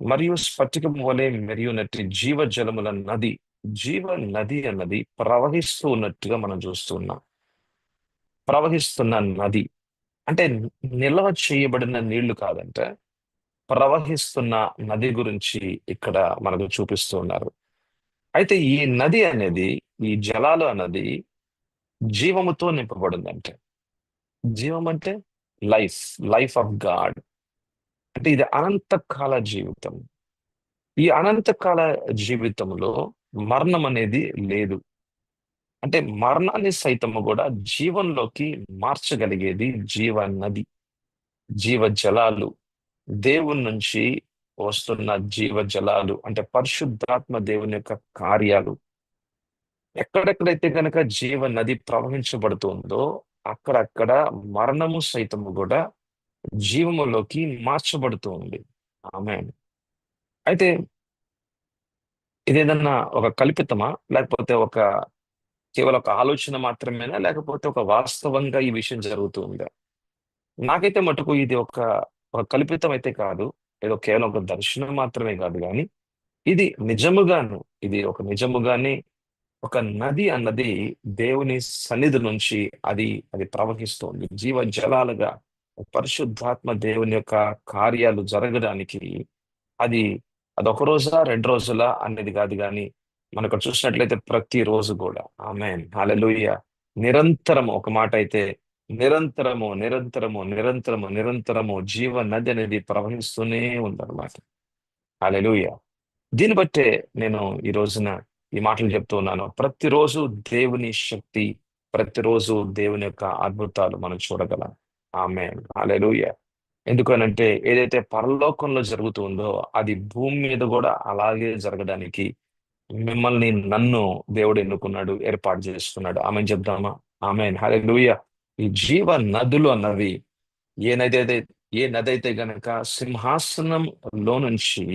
మరియు స్ఫటికం వలె మెరియునట్టి జీవ జలముల నది, జీవ నది అన్నది ప్రవహిస్తూ ఉన్నట్టుగా మనం చూస్తున్నాం. ప్రవహిస్తున్న నది అంటే నిల్వ చేయబడిన నీళ్లు కాదంటే ప్రవహిస్తున్న నది గురించి ఇక్కడ మనకు చూపిస్తూ ఉన్నారు. అయితే ఈ నది అనేది, ఈ జలాలు అన్నది జీవముతో నింపబడిందంటే, జీవం అంటే లైఫ్, లైఫ్ ఆఫ్ గాడ్. అంటే ఇది అనంతకాల జీవితం. ఈ అనంతకాల జీవితంలో మరణం అనేది లేదు. అంటే మరణాన్ని సైతము కూడా జీవంలోకి మార్చగలిగేది జీవ నది, జీవ జలాలు, దేవుని నుంచి వస్తున్న జీవ జలాలు అంటే పరిశుద్ధాత్మ దేవుని యొక్క కార్యాలు. ఎక్కడెక్కడైతే కనుక జీవ నది ప్రవహించబడుతుందో అక్కడక్కడ మరణము సైతము కూడా జీవములోకి మార్చబడుతూ ఉంది. ఆమె అయితే ఇదేదన్నా ఒక కల్పితమా, లేకపోతే కేవలం ఒక ఆలోచన మాత్రమేనా, లేకపోతే ఒక వాస్తవంగా ఈ విషయం జరుగుతూ ఉందా? నాకైతే మటుకు ఇది ఒక కల్పితం అయితే కాదు. ఏదో కేవలం ఒక దర్శనం మాత్రమే కాదు, కానీ ఇది నిజముగాను, ఇది ఒక నిజముగానే ఒక నది అన్నది దేవుని సన్నిధి నుంచి అది అది ప్రవహిస్తోంది జీవ జలాలుగా. పరిశుద్ధాత్మ దేవుని యొక్క కార్యాలు జరగడానికి అది అదొక రోజా 2 రోజులా అనేది కాదు, కానీ మనకు చూసినట్లయితే ప్రతి రోజు కూడా ఆమేన్ హల్లెలూయా నిరంతరము, ఒక మాట అయితే నిరంతరము జీవ నది అనేది ప్రవహిస్తూనే ఉందన్నమాట. హల్లెలూయా. దీన్ని బట్టే నేను ఈ రోజున ఈ మాటలు చెప్తూ ఉన్నాను. ప్రతిరోజు దేవుని శక్తి, ప్రతిరోజు దేవుని యొక్క అద్భుతాలు మనం చూడగలం. ఆమేన్ హల్లెలూయా. ఎందుకనంటే ఏదైతే పరలోకంలో జరుగుతుందో అది భూమి మీద కూడా అలాగే జరగడానికి మిమ్మల్ని నన్ను దేవుడు ఎన్నుకున్నాడు, ఏర్పాటు చేసుకున్నాడు. ఆమెన్ చెప్దామా? ఆమేన్ హల్లెలూయా. ఈ జీవ నదులు అన్నవి ఏ నది అయితే గనక సింహాసనంలో నుంచి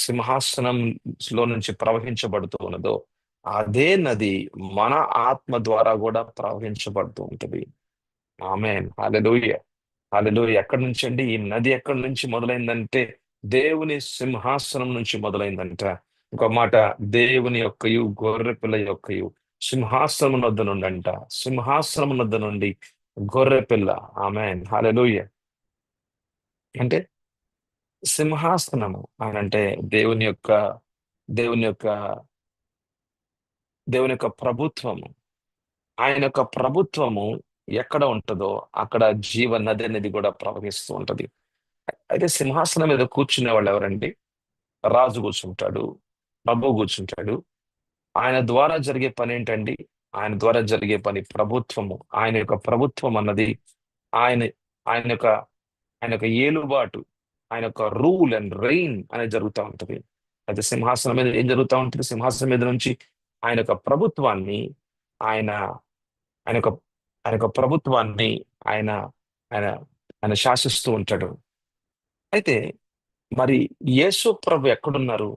సింహాసనంలో నుంచి ప్రవహించబడుతూ ఉన్నదో అదే నది మన ఆత్మ ద్వారా కూడా ప్రవహించబడుతూ ఉంటుంది. ఆమేన్ హల్లెలూయా. హల్లెలూయా. ఎక్కడి నుంచి అండి ఈ నది, ఎక్కడి నుంచి మొదలైందంటే దేవుని సింహాసనం నుంచి మొదలైందంట. ఇంకో మాట, దేవుని యొక్కయు గొర్రె పిల్ల యొక్కయు సింహాసనం వద్ద నుండి అంట, సింహాసనం వద్ద నుండి గొర్రె పిల్ల. ఆమేన్ హల్లెలూయా. అంటే సింహాసనము అని అంటే దేవుని యొక్క దేవుని యొక్క దేవుని యొక్క ప్రభుత్వము. ఆయన యొక్క ప్రభుత్వము ఎక్కడ ఉంటుందో అక్కడ జీవ నది అనేది కూడా ప్రవహిస్తూ ఉంటది. అయితే సింహాసనం మీద కూర్చునే వాళ్ళు ఎవరండి? రాజు కూర్చుంటాడు, ప్రభు కూర్చుంటాడు. ఆయన ద్వారా జరిగే పని ఏంటండి? ఆయన ద్వారా జరిగే పని ప్రభుత్వము. ఆయన యొక్క ప్రభుత్వం అన్నది ఆయన ఆయన యొక్క ఆయన యొక్క ఏలుబాటు, ఆయన యొక్క రూల్ అండ్ రెయిన్ అనేది జరుగుతూ ఉంటది. అయితే సింహాసనం మీద ఏం జరుగుతూ ఉంటుంది? సింహాసనం మీద నుంచి ఆయన యొక్క ప్రభుత్వాన్ని ఆయన ఆయన యొక్క ఆయన యొక్క ప్రభుత్వాన్ని ఆయన ఆయన ఆయన శాసిస్తూ ఉంటాడు. అయితే మరి యేసు ప్రభు ఎక్కడున్నారు?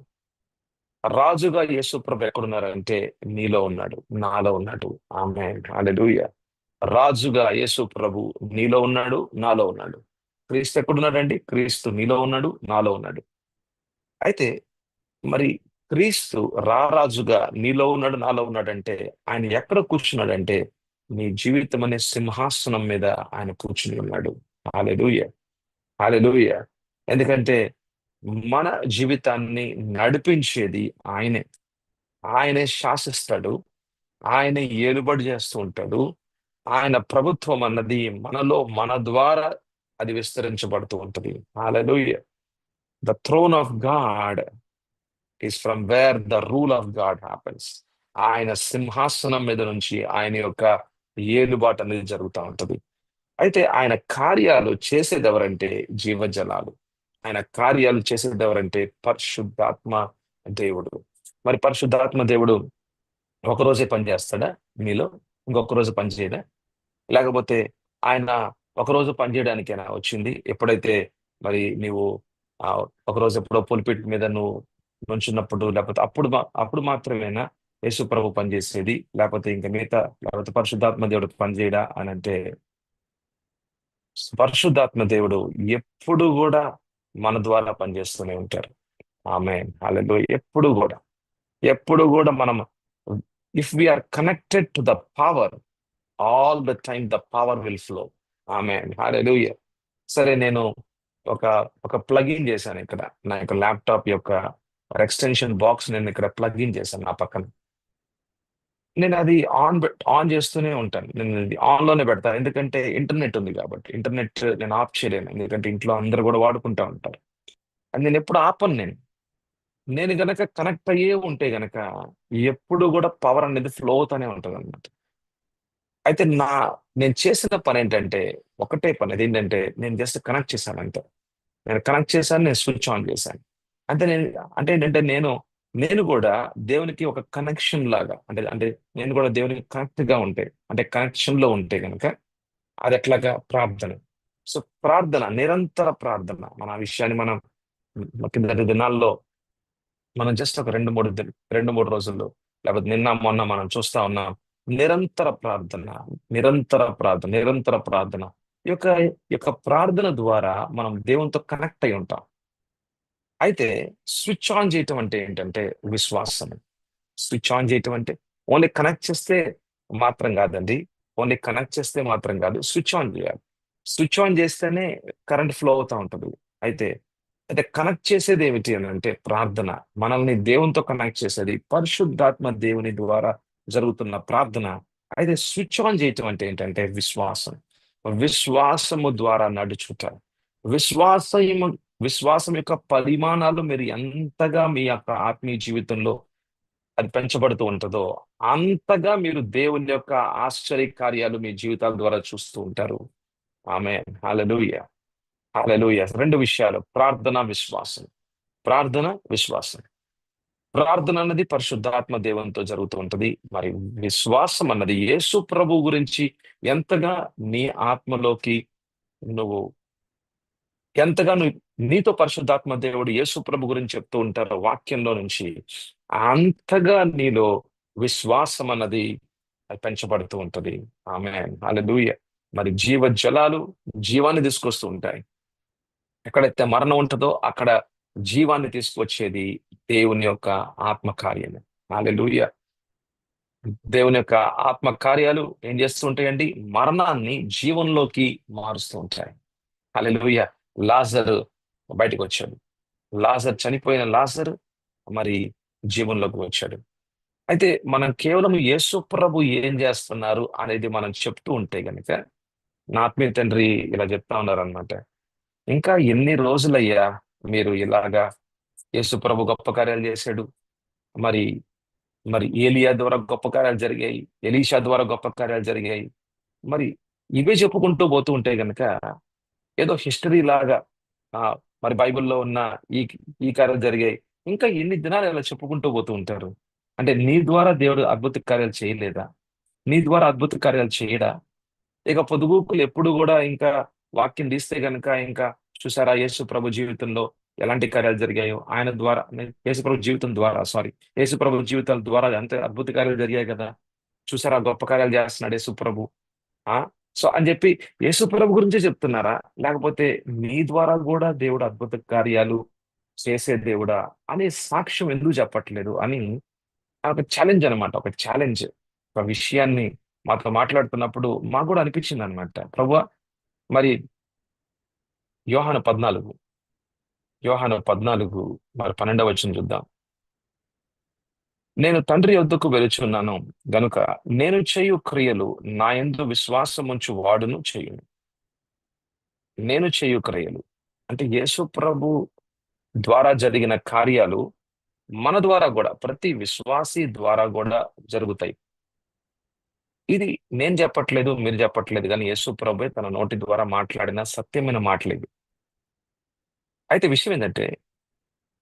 రాజుగా యేసు ప్రభు ఎక్కడున్నారు అంటే నీలో ఉన్నాడు, నాలో ఉన్నాడు. ఆమేన్, హల్లెలూయా. రాజుగా యేసు ప్రభు నీలో ఉన్నాడు, నాలో ఉన్నాడు. క్రీస్తు ఎక్కడున్నాడండి? క్రీస్తు నీలో ఉన్నాడు, నాలో ఉన్నాడు. అయితే మరి క్రీస్తు రారాజుగా నీలో ఉన్నాడు, నాలో ఉన్నాడంటే ఆయన ఎక్కడ కూర్చున్నాడంటే నీ జీవితం అనే సింహాసనం మీద ఆయన కూర్చుని ఉన్నాడు. హల్లెలూయా, హల్లెలూయా. ఎందుకంటే మన జీవితాన్ని నడిపించేది ఆయనే. ఆయనే శాసిస్తాడు. ఆయనే ఏలుబడి చేస్తూ ఉంటాడు. ఆయన ప్రభుత్వం అన్నది మనలో మన ద్వారా అది విస్తరించబడుతూ ఉంటుంది. Hallelujah. The throne of God is from where the rule of God happens. ఆయన సింహాసనం మీద నుంచి ఆయన యొక్క ఏలుబాటు అనేది జరుగుతూ ఉంటది. అయితే ఆయన కార్యాలు చేసేది ఎవరంటే జీవజలాలు. ఆయన కార్యాలు చేసేది ఎవరంటే పరిశుద్ధాత్మ దేవుడు. మరి పరిశుద్ధాత్మ దేవుడు ఒక రోజే పని చేస్తాడా మీలో? ఇంకొక రోజు పని చేయడా? లేకపోతే ఆయన ఒకరోజు పని చేయడానికేనా వచ్చింది? ఎప్పుడైతే మరి నీవు ఆ ఒకరోజు ఎప్పుడో పులిపిట్ మీద నువ్వు నుంచున్నప్పుడు, లేకపోతే అప్పుడు మాత్రమేనా యేసు ప్రభు పనిచేసేది? లేకపోతే ఇంకా మిగతా, లేకపోతే పరిశుద్ధాత్మ దేవుడు పని చేయడా అని అంటే, పరిశుద్ధాత్మ దేవుడు ఎప్పుడు కూడా మన ద్వారా పనిచేస్తూనే ఉంటారు. ఆమేన్, హల్లెలూయా. ఎప్పుడు కూడా మనం, if we are connected to the power, all the time the power will flow. Amen, hallelujah. సరే, నేను ఒక ఒక ప్లగిన్ చేశాను ఇక్కడ. నా యొక్క ల్యాప్టాప్ యొక్క ఎక్స్టెన్షన్ బాక్స్ నేను ఇక్కడ ప్లగిన్ చేశాను నా పక్కన. నేను అది ఆన్ చేస్తూనే ఉంటాను. నేను ఇది ఆన్ లోనే పెడతాను. ఎందుకంటే ఇంటర్నెట్ ఉంది కాబట్టి. ఇంటర్నెట్ నేను ఆఫ్ చేయలేను. ఎందుకంటే ఇంట్లో అందరూ కూడా వాడుకుంటా ఉంటారు. అది నేను ఎప్పుడు ఆపను నేను. నేను గనక కనెక్ట్ అయ్యే ఉంటే గనక ఎప్పుడు కూడా పవర్ అనేది ఫ్లో అవుతానే ఉంటది అనమాట. అయితే నేను చేసిన పని ఏంటంటే, ఒకటే పని. అదేంటంటే నేను జస్ట్ కనెక్ట్ చేశాను అంతే. నేను కనెక్ట్ చేశాను, నేను స్విచ్ ఆన్ చేశాను. అంటే అంటే ఏంటంటే నేను కూడా దేవునికి ఒక కనెక్షన్ లాగా, అంటే అంటే నేను కూడా దేవునికి కనెక్ట్ గా ఉంటే, అంటే కనెక్షన్ లో ఉంటే గనక అది ఎట్లాగా ప్రార్థన. సో ప్రార్థన, నిరంతర ప్రార్థన. మన ఆ విషయాన్ని మనం కిందటి దినాల్లో మనం జస్ట్ ఒక 2-3 రోజుల్లో, లేకపోతే నిన్న మొన్న మనం చూస్తా ఉన్నాం. నిరంతర ప్రార్థన, నిరంతర ప్రార్థన, నిరంతర ప్రార్థన. ఈ యొక్క ఈ యొక్క ప్రార్థన ద్వారా మనం దేవునితో కనెక్ట్ అయి ఉంటాం. అయితే స్విచ్ ఆన్ చేయటం అంటే ఏంటంటే విశ్వాసం. స్విచ్ ఆన్ చేయటం అంటే ఓన్లీ కనెక్ట్ చేస్తే మాత్రం కాదండి. ఓన్లీ కనెక్ట్ చేస్తే మాత్రం కాదు, స్విచ్ ఆన్ చేయాలి. స్విచ్ ఆన్ చేస్తేనే కరెంట్ ఫ్లో అవుతా ఉంటుంది. అయితే అయితే కనెక్ట్ చేసేది ఏమిటి అని అంటే ప్రార్థన. మనల్ని దేవునితో కనెక్ట్ చేసేది పరిశుద్ధాత్మ దేవుని ద్వారా జరుగుతున్న ప్రార్థన. అయితే స్విచ్ ఆన్ చేయటం అంటే ఏంటంటే విశ్వాసం. విశ్వాసము ద్వారా నడుచుట. విశ్వాసము విశ్వాసం యొక్క పరిమాణాలు మీరు ఎంతగా మీ యొక్క ఆత్మీయ జీవితంలో అది పెంచబడుతూ ఉంటుందో, అంతగా మీరు దేవుని యొక్క ఆశ్చర్య కార్యాలు మీ జీవితాల ద్వారా చూస్తూ ఉంటారు. ఆమేన్, హల్లెలూయా, హల్లెలూయా. రెండు విషయాలు: ప్రార్థన, విశ్వాసం. ప్రార్థన, విశ్వాసం. ప్రార్థన అన్నది పరిశుద్ధాత్మ దేవునితో జరుగుతూ ఉంటది. మరి విశ్వాసం అన్నది యేసు ప్రభు గురించి ఎంతగా నీ ఆత్మలోకి నువ్వు, ఎంతగా నువ్వు నీతో పరిశుద్ధాత్మ దేవుడు యేసు ప్రభు గురించి చెప్తూ ఉంటారో వాక్యంలో నుంచి, అంతగా నీలో విశ్వాసం అన్నది అది పెంచబడుతూ ఉంటది. ఆమేన్, హల్లెలూయా. మరి జీవ జలాలు జీవాన్ని తీసుకొస్తూ ఉంటాయి. ఎక్కడైతే మరణం ఉంటుందో అక్కడ జీవాన్ని తీసుకొచ్చేది దేవుని యొక్క ఆత్మ కార్యము. హల్లెలూయా. దేవుని యొక్క ఆత్మ కార్యాలు ఏం చేస్తూ ఉంటాయండి? మరణాన్ని జీవంలోకి మారుస్తూ ఉంటాయి. హల్లెలూయా. లాజరు బయటకు వచ్చాడు. చనిపోయిన లాజరు మరి జీవంలోకి వచ్చాడు. అయితే మనం కేవలం యేసు ప్రభు ఏం చేస్తున్నారు అనేది మనం చెప్తూ ఉంటే గనుక, నా ఆత్మీయ తండ్రి ఇలా చెప్తా ఉన్నారనమాట. ఇంకా ఎన్ని రోజులయ్యా మీరు ఇలాగా, యేసు ప్రభు గొప్ప కార్యాలు చేశాడు, మరి మరి ఏలియా ద్వారా గొప్ప కార్యాలు జరిగాయి, ఎలీషా ద్వారా గొప్ప కార్యాలు జరిగాయి, మరి ఇవే చెప్పుకుంటూ పోతూ ఉంటే గనక ఏదో హిస్టరీ లాగా, ఆ మరి బైబిల్లో ఉన్న ఈ ఈ కార్యాలు జరిగాయి, ఇంకా ఎన్ని దినాలు ఇలా చెప్పుకుంటూ పోతూ ఉంటారు? అంటే నీ ద్వారా దేవుడు అద్భుత కార్యాలు చేయలేదా? నీ ద్వారా అద్భుత కార్యాలు చేయడా? ఇక పొదుగుకులు ఎప్పుడు కూడా ఇంకా వాక్యం తీస్తే గనక ఇంకా చూసారా యేసు ప్రభు జీవితంలో ఎలాంటి కార్యాలు జరిగాయో ఆయన ద్వారా, యేసు ప్రభు జీవితం ద్వారా, సారీ, యేసు ప్రభు జీవితాల ద్వారా ఎంత అద్భుత కార్యాలు జరిగాయి కదా. చూసారా గొప్ప కార్యాలు చేస్తున్నాడు యేసు ప్రభు. ఆ సో అని చెప్పి యేసు ప్రభు గురించే చెప్తున్నారా, లేకపోతే మీ ద్వారా కూడా దేవుడు అద్భుత కార్యాలు చేసే దేవుడా అనే సాక్ష్యం ఎందుకు చెప్పట్లేదు అని ఒక ఛాలెంజ్ అనమాట. ఒక ఛాలెంజ్, ఒక విషయాన్ని మాతో మాట్లాడుతున్నప్పుడు మాకు కూడా అనిపించింది అనమాట. ప్రభువా, మరి యోహాను 14, యోహాను 14 మరి 12వ వచనం చూద్దాం. నేను తండ్రి యొద్దకు వెలుచున్నాను గనుక నేను చేయు క్రియలు నా యందు విశ్వాసముంచు వాడును చేయును. నేను చేయు క్రియలు అంటే యేసు ప్రభు ద్వారా జరిగిన కార్యాలు మన ద్వారా కూడా, ప్రతి విశ్వాసి ద్వారా కూడా జరుగుతాయి. ఇది నేను చెప్పట్లేదు, మీరు చెప్పట్లేదు, కానీ యేసు ప్రభువే తన నోటి ద్వారా మాట్లాడిన సత్యమైన మాటలు ఇవి. అయితే విషయం ఏంటంటే,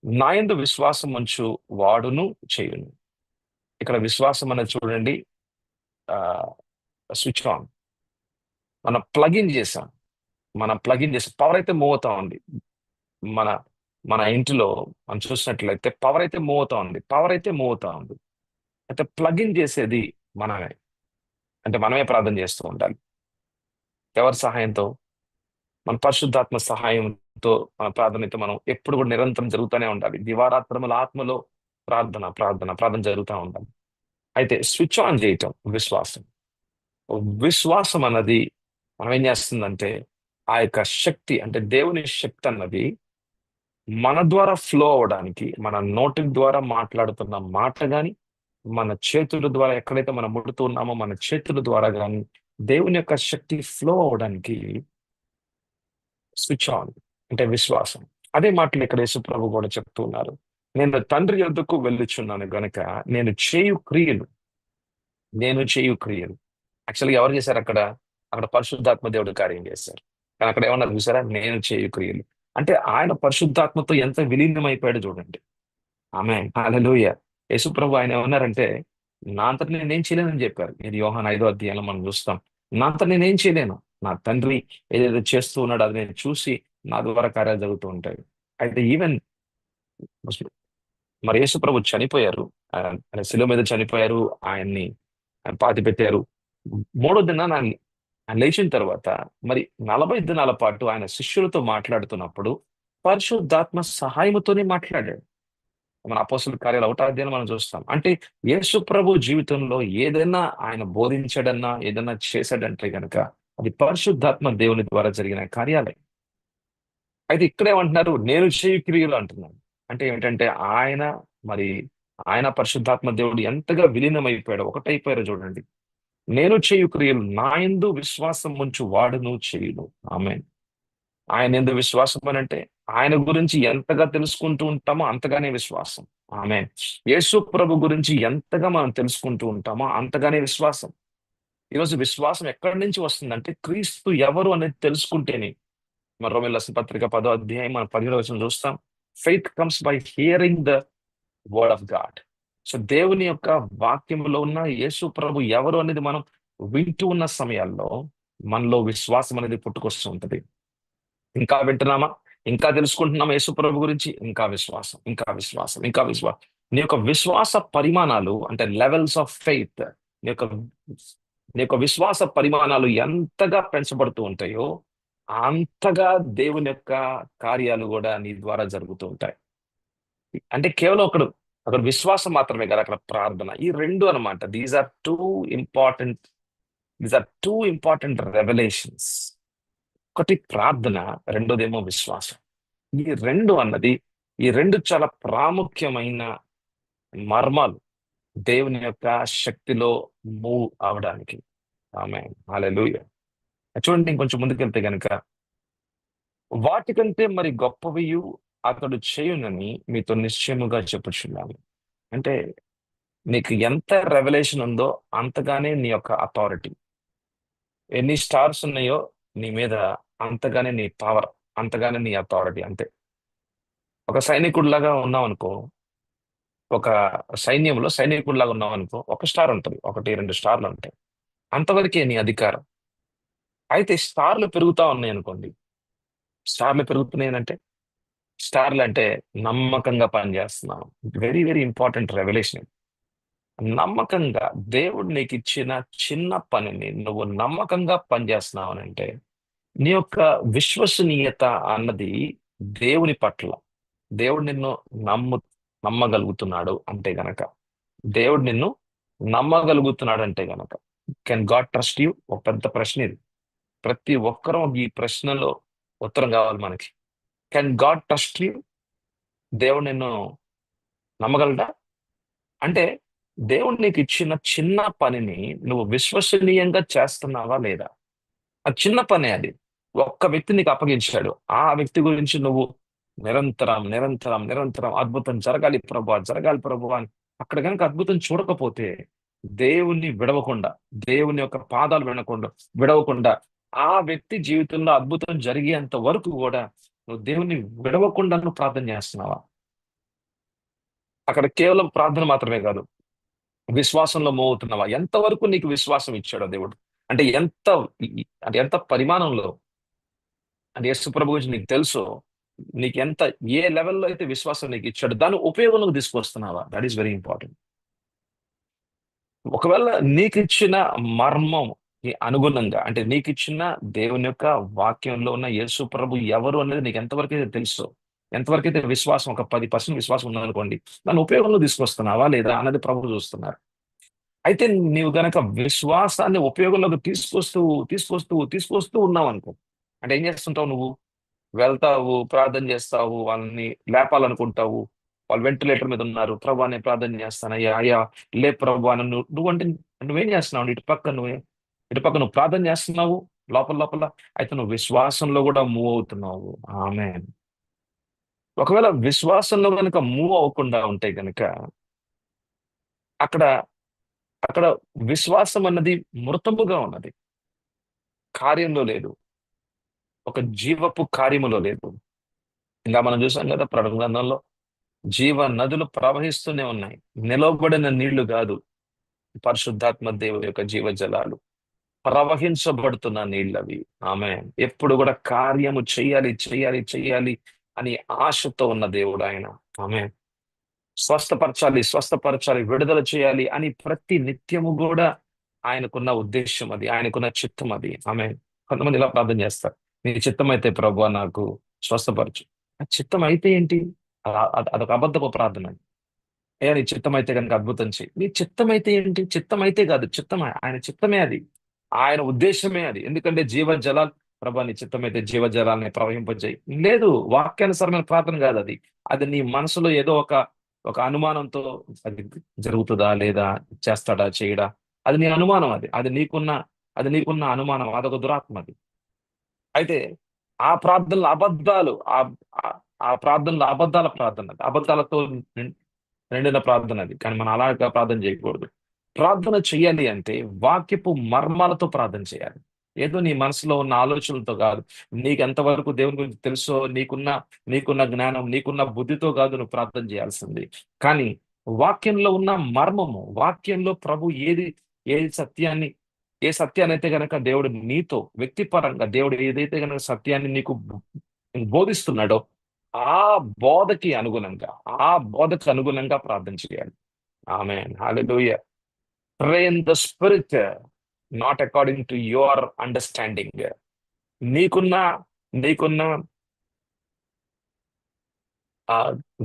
నా యందు విశ్వాసం ఉంచు వాడును చేయును. ఇక్కడ విశ్వాసం అనేది చూడండి, ఆ స్విచ్ ఆన్, మనం ప్లగిన్ చేసాం. పవర్ అయితే మూవ్ అవుతా ఉంది. మన మన ఇంటిలో మనం చూసినట్లయితే పవర్ అయితే మూవ్ అవుతా ఉంది. అయితే ప్లగిన్ చేసేది మనమే. అంటే మనమే ప్రార్థన చేస్తూ ఉండాలి. ఎవరి సహాయంతో? మన పరిశుద్ధాత్మ సహాయంతో మన ప్రార్థన అయితే మనం ఎప్పుడు కూడా నిరంతరం జరుగుతూనే ఉండాలి. దివారాత్రముల ఆత్మలో ప్రార్థన ప్రార్థన ప్రార్థన జరుగుతూ ఉండాలి. అయితే స్విచ్ ఆన్ చేయటం విశ్వాసం. విశ్వాసం అన్నది మనం ఏం చేస్తుందంటే, ఆ యొక్క శక్తి అంటే దేవుని శక్తి అన్నది మన ద్వారా ఫ్లో అవడానికి, మన నోటి ద్వారా మాట్లాడుతున్న మాట గాని, మన చేతుల ద్వారా ఎక్కడైతే మనం ముడుతూ ఉన్నామో మన చేతుల ద్వారా గాని దేవుని యొక్క శక్తి ఫ్లో అవడానికి స్విచ్ ఆన్ అంటే విశ్వాసం. అదే మాటలు ఇక్కడ యేసు ప్రభు కూడా చెప్తూ ఉన్నారు. నేను తండ్రి యొద్దకు వెళ్ళుచున్నాను గనుక నేను చేయు క్రియలు, యాక్చువల్గా ఎవరు చేశారు అక్కడ? అక్కడ పరిశుద్ధాత్మ దేవుడు కార్యం చేశారు. కానీ అక్కడ ఏమన్నారు చూసారా? నేను చేయు క్రియలు. అంటే ఆయన పరిశుద్ధాత్మతో ఎంత విలీనమైపోయాడు చూడండి. ఆమె హల్లెలూయా. యేసు ప్రభు ఆయన ఏమన్నారంటే, నా అంతట నేనేం చేయలేనని చెప్పారు. ఇది యోహాను 5వ అధ్యాయంలో మనం చూస్తాం. నా అంతట నేనేం చేయలేను, నా తండ్రి ఏదైతే చేస్తూ ఉన్నాడో అది నేను చూసి నా ద్వారా కార్యాలు జరుగుతూ ఉంటాయి. అయితే ఈవెన్ మరి యేసు ప్రభు చనిపోయారు, ఆయన శిలువ మీద చనిపోయారు, ఆయన్ని పాతి పెట్టారు. మూడో దినాన ఆయన లేచిన తర్వాత మరి 40 దినాల పాటు ఆయన శిష్యులతో మాట్లాడుతున్నప్పుడు పరిశుద్ధాత్మ సహాయముతోనే మాట్లాడాడు. మన అపోస్తలుల కార్యాలు 1వ అధ్యాయంలో మనం చూస్తాం. అంటే యేసు ప్రభు జీవితంలో ఏదైనా ఆయన బోధించాడన్నా, ఏదైనా చేశాడంటే గనక అది పరిశుద్ధాత్మ దేవుని ద్వారా జరిగిన కార్యాలే. అయితే ఇక్కడ ఏమంటున్నారు? నేను చేయు క్రియలు అంటున్నాను. అంటే ఏమిటంటే మరి ఆయన పరిశుద్ధాత్మ దేవుడు ఎంతగా విలీనమైపోయాడు, ఒకటైపోయారో చూడండి. నేను చేయు క్రియలు నా యందు విశ్వాసం ఉంచు వాడును చేయును. ఆమేన్. ఆయన యందు విశ్వాసం అని అంటే ఆయన గురించి ఎంతగా తెలుసుకుంటూ ఉంటామో అంతగానే విశ్వాసం. ఆమేన్. యేసు ప్రభు గురించి ఎంతగా మనం తెలుసుకుంటూ ఉంటామో అంతగానే విశ్వాసం. ఈరోజు విశ్వాసం ఎక్కడి నుంచి వస్తుందంటే క్రీస్తు ఎవరు అనేది తెలుసుకుంటేనే. మరి రోమీయుల రాసిన పత్రిక 10వ అధ్యాయం మనం 17వ వచనం చూస్తాం. Faith comes by hearing the word of God. So దేవుని యొక్క వాక్యంలో ఉన్న యేసు ప్రభు ఎవరు అనేది మనం వింటూ ఉన్న సమయాల్లో మనలో విశ్వాసం అనేది పుట్టుకొస్తూ ఉంటది. ఇంకా వింటున్నామా, ఇంకా తెలుసుకుంటున్నామా యేసు ప్రభు గురించి? ఇంకా విశ్వాసం, ఇంకా విశ్వాసం, ఇంకా విశ్వాసం. నీ యొక్క విశ్వాస పరిమాణాలు అంటే లెవెల్స్ ఆఫ్ ఫెయిత్, నీ యొక్క నీ యొక్క విశ్వాస పరిమాణాలు ఎంతగా పెంచబడుతూ ఉంటాయో అంతగా దేవుని యొక్క కార్యాలు కూడా నీ ద్వారా జరుగుతూ ఉంటాయి. అంటే కేవలం అక్కడ విశ్వాసం మాత్రమే కాదు, అక్కడ ప్రార్థన. ఈ రెండు అన్నమాట. These are two important revolutions. ఒకటి ప్రార్థన, రెండోదేమో విశ్వాసం. ఈ రెండు చాలా ప్రాముఖ్యమైన మర్మాలు దేవుని యొక్క శక్తిలో మూవ్ అవడానికి. ఆమేన్. హల్లెలూయా. చూడండి ఇంకొంచెం ముందుకెళ్తే గనుక, వాటికంటే మరి గొప్పవియు అతడు చేయునని మీతో నిశ్చయముగా చెప్పుచున్నాను. అంటే నీకు ఎంత రెవల్యూషన్ ఉందో అంతగానే నీ యొక్క అథారిటీ. ఎన్ని స్టార్స్ ఉన్నాయో నీ మీద అంతగానే నీ పవర్, అంతగానే నీ అథారిటీ. అంతే. ఒక సైనికుడిలాగా ఉన్నావు అనుకో, ఒక సైన్యంలో సైనికుడిలాగా ఉన్నావు అనుకో, ఒక స్టార్ ఉంటుంది, 1, 2 స్టార్లు ఉంటాయి. అంతవరకే నీ అధికారం. అయితే స్టార్లు పెరుగుతా ఉన్నాయి అనుకోండి, స్టార్లు పెరుగుతున్నాయి అంటే, స్టార్లు అంటే నమ్మకంగా పనిచేస్తున్నాం. Very very important revolution. నమ్మకంగా దేవుడు నీకు ఇచ్చిన చిన్న పనిని నువ్వు నమ్మకంగా పనిచేస్తున్నావు అని అంటే, నీ యొక్క విశ్వసనీయత అన్నది దేవుని పట్ల, దేవుడు నిన్ను నమ్ము నమ్మగలుగుతున్నాడు అంటే గనక, దేవుడు నిన్ను నమ్మగలుగుతున్నాడు అంటే గనక, కెన్ గాడ్ ట్రస్ట్ యూ? ఒక పెద్ద ప్రశ్న ఇది. ప్రతి ఒక్కరూ ఈ ప్రశ్నలో ఉత్తరం కావాలి మనకి. Can God trust you? దేవుడు నిన్ను నమ్మగలడా? అంటే దేవుడు నీకు ఇచ్చిన చిన్న పనిని నువ్వు విశ్వసనీయంగా చేస్తున్నావా లేదా? ఆ చిన్న పనే అది. ఒక్క వ్యక్తి నీకు అప్పగించాడు. ఆ వ్యక్తి గురించి నువ్వు నిరంతరం, నిరంతరం, నిరంతరం అద్భుతం జరగాలి ప్రభువా, జరగాలి ప్రభువా అని అక్కడ గనుక అద్భుతం చూడకపోతే, దేవుణ్ణి విడవకుండా, దేవుని యొక్క పాదాలు విడవకుండా, ఆ వ్యక్తి జీవితంలో అద్భుతం జరిగేంత వరకు కూడా నువ్వు దేవుణ్ణి విడవకుండా నువ్వు ప్రార్థన చేస్తున్నావా? అక్కడ కేవలం ప్రార్థన మాత్రమే కాదు, విశ్వాసంలో మూవ్ అవుతున్నావా? ఎంతవరకు నీకు విశ్వాసం ఇచ్చాడో దేవుడు, అంటే అంటే ఎంత పరిమాణంలో, అంటే యేసు ప్రభు గురించి నీకు తెలుసో, నీకు ఎంత, ఏ లెవెల్లో అయితే విశ్వాసం నీకు ఇచ్చాడో దాన్ని ఉపయోగంలోకి తీసుకొస్తున్నావా? That is very important. ఒకవేళ నీకు ఇచ్చిన మర్మం అనుగుణంగా, అంటే నీకు ఇచ్చిన దేవుని యొక్క వాక్యంలో ఉన్న యేసు ప్రభు ఎవరు అనేది నీకు ఎంతవరకు అయితే తెలుసో, ఎంతవరకు అయితే విశ్వాసం, ఒక 10% విశ్వాసం ఉందనుకోండి, దాన్ని ఉపయోగంలో తీసుకొస్తున్నావా లేదా అన్నది ప్రభు చూస్తున్నారు. అయితే నీవు గనక విశ్వాసాన్ని ఉపయోగంలోకి తీసుకొస్తూ ఉన్నావు అనుకో, అంటే ఏం చేస్తుంటావు నువ్వు? వెళ్తావు, ప్రార్థన చేస్తావు, వాళ్ళని లేపాలనుకుంటావు. వాళ్ళు వెంటిలేటర్ మీద ఉన్నారు. ప్రభా నేను ప్రార్థన చేస్తాను. అయ్యా అయ్యా లే ప్రభా అని నువ్వంటే నువ్వేం చేస్తున్నావు? ఇటుపక్క నువ్వు ప్రార్థన చేస్తున్నావు లోపల లోపల. అయితే నువ్వు విశ్వాసంలో కూడా మూవ్ అవుతున్నావు. ఆమె ఒకవేళ విశ్వాసంలో కనుక మూవ్ అవ్వకుండా ఉంటే గనుక, అక్కడ అక్కడ విశ్వాసం అన్నది మృతముగా ఉన్నది, కార్యంలో లేదు, ఒక జీవపు కార్యములో లేదు. ఇంకా మనం చూసాం కదా ప్రకటన గ్రంథంలో, జీవ నదులు ప్రవహిస్తూనే ఉన్నాయి. నిలవబడిన నీళ్లు కాదు, పరిశుద్ధాత్మ దేవుని యొక్క జీవజలాలు, ప్రవహించబడుతున్న నీళ్ళవి. ఆమె ఎప్పుడు కూడా కార్యము చెయ్యాలి చెయ్యాలి చెయ్యాలి అని ఆశతో ఉన్న దేవుడు ఆయన. ఆమె స్వస్థపరచాలి స్వస్థపరచాలి, విడుదల చేయాలి అని ప్రతి నిత్యము కూడా ఆయనకున్న ఉద్దేశం అది, ఆయనకున్న చిత్తం అది. ఆమె కొంతమంది ఇలా ప్రార్థన చేస్తారు, నీ చిత్తం అయితే ప్రభువా నాకు స్వస్థపరచు. ఆ చిత్తం అయితే ఏంటి? అదొక అబద్ధపు ప్రార్థన. అయ్యా నీ చిత్తం అయితే కనుక అద్భుతం చెయ్యి. నీ చిత్తం అయితే ఏంటి? చిత్తం అయితే కాదు, చిత్తం ఆయన చిత్తమే అది, ఆయన ఉద్దేశమే అది. ఎందుకంటే జీవజలాలు, ప్రభా నీ చిత్తం అయితే జీవజలాల్ని ప్రవహింపజేయి. లేదు, వాక్యానుసారమైన ప్రార్థన కాదు అది. అది నీ మనసులో ఏదో ఒక ఒక అనుమానంతో అది జరుగుతుందా లేదా, చేస్తాడా చేయడా, అది నీ అనుమానం. అది నీకున్న అనుమానం, అదొక దురాత్మ అది. అయితే ఆ ప్రార్థనలు అబద్ధాలు, ఆ ఆ ఆ ప్రార్థనలు అబద్ధాల ప్రార్థన, అబద్ధాలతో నిండిన ప్రార్థన అది. కానీ మనం అలాగా ప్రార్థన చేయకూడదు. ప్రార్థన చెయ్యాలి అంటే వాక్యపు మర్మాలతో ప్రార్థన చేయాలి. ఏదో నీ మనసులో ఉన్న ఆలోచనలతో కాదు. నీకు ఎంతవరకు దేవుని గురించి తెలుసో, నీకున్న జ్ఞానం, నీకున్న బుద్ధితో కాదు నువ్వు ప్రార్థన చేయాల్సింది. కానీ వాక్యంలో ఉన్న మర్మము, వాక్యంలో ప్రభు ఏ సత్యాన్ని అయితే గనక దేవుడు నీతో వ్యక్తిపరంగా, దేవుడు ఏదైతే గనక సత్యాన్ని నీకు బోధిస్తున్నాడో, ఆ ఆ బోధకు అనుగుణంగా ప్రార్థన చేయాలి. ఆమేన్. హల్లెలూయా. Pray in the spirit, not according to your understanding. నీకున్న నీకున్న ఆ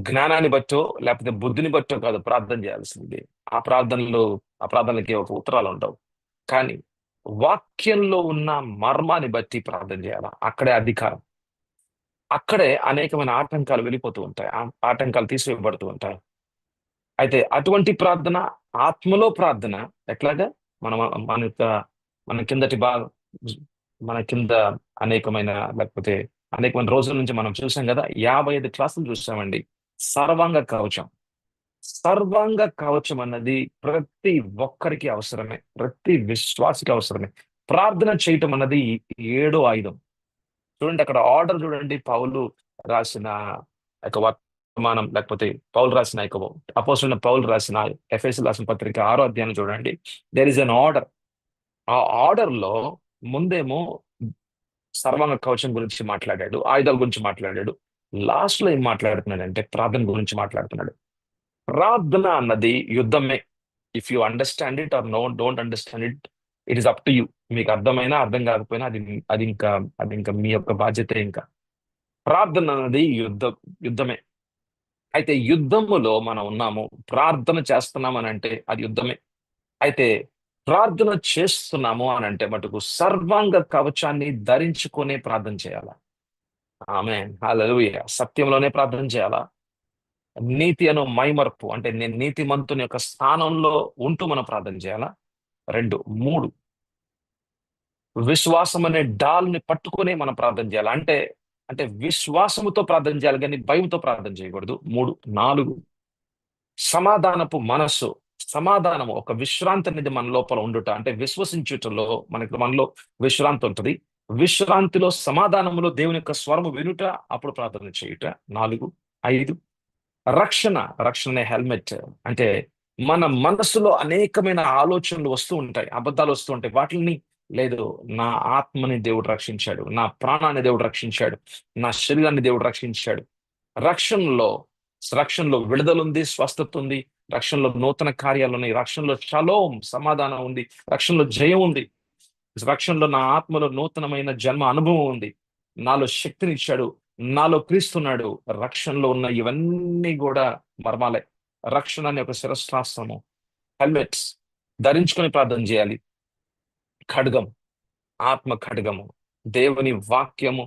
జ్ఞానాన్ని బట్టో లేకపోతే బుద్ధిని బట్టో కాదు ప్రార్థన చేయాల్సింది. ఆ ప్రార్థనలకి ఒక ఉత్తరాలు ఉండవు. కానీ వాక్యంలో ఉన్న మర్మాన్ని బట్టి ప్రార్థన చేయాలా. అక్కడే అధికారం. అక్కడే అనేకమైన ఆటంకాలు వెళ్ళిపోతూ ఉంటాయి. ఆటంకాలు తీసివేయబడుతూ ఉంటాయి. అయితే అటువంటి ప్రార్థన, ఆత్మలో ప్రార్థన ఎట్లాగా? మన మన యొక్క మన కిందటి బా మన కింద అనేకమైన, లేకపోతే అనేకమైన రోజుల నుంచి మనం చూసాం కదా, 55 క్లాసులు చూసామండి. సర్వాంగ కవచం. సర్వాంగ కవచం అన్నది ప్రతి ఒక్కరికి అవసరమే, ప్రతి విశ్వాసికి అవసరమే. ప్రార్థన చేయటం అన్నది ఏడో ఆయుధం. చూడండి అక్కడ ఆర్డర్ చూడండి. పౌలు రాసిన యొక్క వర్తమానం, లేకపోతే పౌలు రాసిన ఎఫెసీయులకు రాసిన పత్రిక 6వ అధ్యాయం చూడండి. There is an order. ఆ ఆర్డర్ లో ముందేమో సర్వాంగ కవచం గురించి మాట్లాడాడు, ఆయుధాల గురించి మాట్లాడాడు. లాస్ట్ లో ఏం మాట్లాడుతున్నాడు అంటే ప్రార్థన గురించి మాట్లాడుతున్నాడు. ప్రార్థన అన్నది యుద్ధమే. If you understand it or no don't understand it, it is up to you. మీకు అర్థమైనా అర్థం కాకపోయినా అది ఇంకా అది ఇంకా మీ యొక్క బాధ్యతే. ఇంకా ప్రార్థన అన్నది యుద్ధమే. అయితే యుద్ధములో మనం ఉన్నాము, ప్రార్థన చేస్తున్నాం అని అంటే అది యుద్ధమే. అయితే ప్రార్థన చేస్తున్నాము అని అంటే మటుకు సర్వాంగ కవచాన్ని ధరించుకునే ప్రార్థన చేయాలా. ఆమె హల్లెలూయా. సత్యంలోనే ప్రార్థన చేయాలా. నీతి అను మైమర్పు అంటే నేను నీతిమంతుని యొక్క స్థానంలో ఉంటూ మనం ప్రార్థన చేయాలా. రెండు, మూడు, విశ్వాసం అనే డాల్ని పట్టుకునే మనం ప్రార్థన చేయాలి. అంటే అంటే విశ్వాసముతో ప్రార్థన చేయాలి కానీ భయంతో ప్రార్థన చేయకూడదు. మూడు, నాలుగు, సమాధానపు మనస్సు. సమాధానము ఒక విశ్రాంతి అనేది మన లోపల ఉండుట అంటే విశ్వసించుటలో మనలో విశ్రాంతి ఉంటుంది. విశ్రాంతిలో సమాధానములో దేవుని యొక్క స్వరము వినుట, అప్పుడు ప్రార్థన చేయుట. నాలుగు, ఐదు, రక్షణ. రక్షణ అనే హెల్మెట్. అంటే మన మనసులో అనేకమైన ఆలోచనలు వస్తూ ఉంటాయి, అబద్ధాలు వస్తూ ఉంటాయి. వాటిని లేదు, నా ఆత్మని దేవుడు రక్షించాడు, నా ప్రాణాన్ని దేవుడు రక్షించాడు, నా శరీరాన్ని దేవుడు రక్షించాడు. రక్షణలో రక్షణలో విడుదల ఉంది, స్వస్థత ఉంది. రక్షణలో నూతన కార్యాలు ఉన్నాయి. రక్షణలో షలోం సమాధానం ఉంది. రక్షణలో జయం ఉంది. రక్షణలో నా ఆత్మలో నూతనమైన జన్మ అనుభవం ఉంది. నాలో శక్తినిచ్చాడు, నాలో క్రీస్తున్నాడు. రక్షణలో ఉన్న ఇవన్నీ కూడా మర్మాలే. రక్షణ అనే ఒక శిరస్త్రాస్త్రము, హెల్మెట్స్ ధరించుకొని ప్రార్థన చేయాలి. ఖడ్గం, ఆత్మ ఖడ్గము, దేవుని వాక్యము.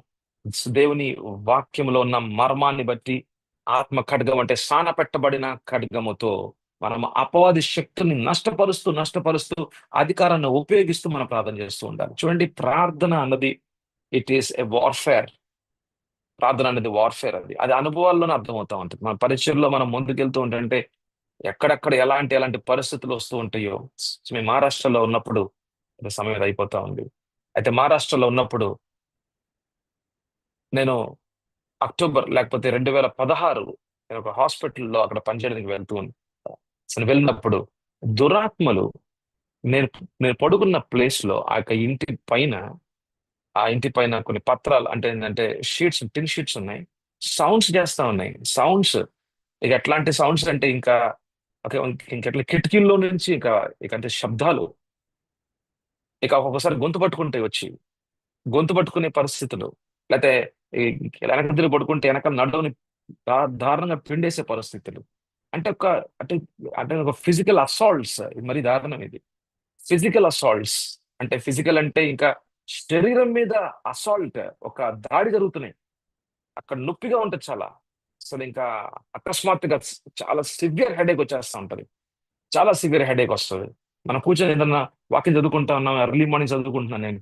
దేవుని వాక్యములో ఉన్న మర్మాన్ని బట్టి ఆత్మ ఖడ్గం అంటే సాన పెట్టబడిన ఖడ్గముతో మనం అపవాది శక్తుల్ని నష్టపరుస్తూ నష్టపరుస్తూ అధికారాన్ని ఉపయోగిస్తూ మనం ప్రార్థన చేస్తూ ఉండాలి. చూడండి, ప్రార్థన అన్నది ఇట్ ఈస్ ఎ వార్ఫేర్. ప్రార్థన అనేది వార్ఫేర్. అది అది అనుభవాల్లోనే అర్థమవుతా ఉంటుంది. మన పరిచయంలో మనం ముందుకెళ్తూ ఉంటుంటే ఎక్కడెక్కడ ఎలాంటి ఎలాంటి పరిస్థితులు వస్తూ ఉంటాయో. మేము మహారాష్ట్రలో ఉన్నప్పుడు, సమయం అయిపోతా ఉంది. అయితే మహారాష్ట్రలో ఉన్నప్పుడు నేను అక్టోబర్ లేకపోతే 2016 నేను ఒక హాస్పిటల్లో అక్కడ పనిచేయడానికి వెళ్తూ అసలు వెళ్ళినప్పుడు దురాత్మలు, నేను నేను పడుకున్న ప్లేస్ లో ఆ యొక్క ఇంటి పైన కొన్ని పత్రాలు అంటే ఏంటంటే షీట్స్, టిన్ షీట్స్ ఉన్నాయి. సౌండ్స్ చేస్తా ఉన్నాయి. సౌండ్స్ ఇక ఎట్లాంటి సౌండ్స్ అంటే ఇంకా ఓకే, ఇంకెట్లా కిటికీల్లో నుంచి ఇక ఇక అంటే శబ్దాలు, ఇక ఒక్కొక్కసారి గొంతు పట్టుకుంటే వచ్చి గొంతు పట్టుకునే పరిస్థితులు, లేకపోతే ఈ వెనకద్దరు పడుకుంటే వెనకాల నడువుని దారుణంగా పిండేసే పరిస్థితులు. అంటే ఒక అంటే అంటే ఒక ఫిజికల్ అసాల్ట్స్. ఇది మరి దారుణం ఇది. ఫిజికల్ అసాల్ట్స్ అంటే ఫిజికల్ అంటే ఇంకా శరీరం మీద అసాల్ట్, ఒక దాడి జరుగుతున్నాయి. అక్కడ నొప్పిగా ఉంటుంది చాలా. అసలు ఇంకా అకస్మాత్తుగా చాలా సివియర్ హెడేక్ వచ్చేస్తా ఉంటది. చాలా సివియర్ హెడేక్ వస్తుంది. మనం కూర్చొని ఏదన్నా వాక్యం చదువుకుంటా ఉన్నాం, ఎర్లీ మార్నింగ్ చదువుకుంటున్నాను నేను.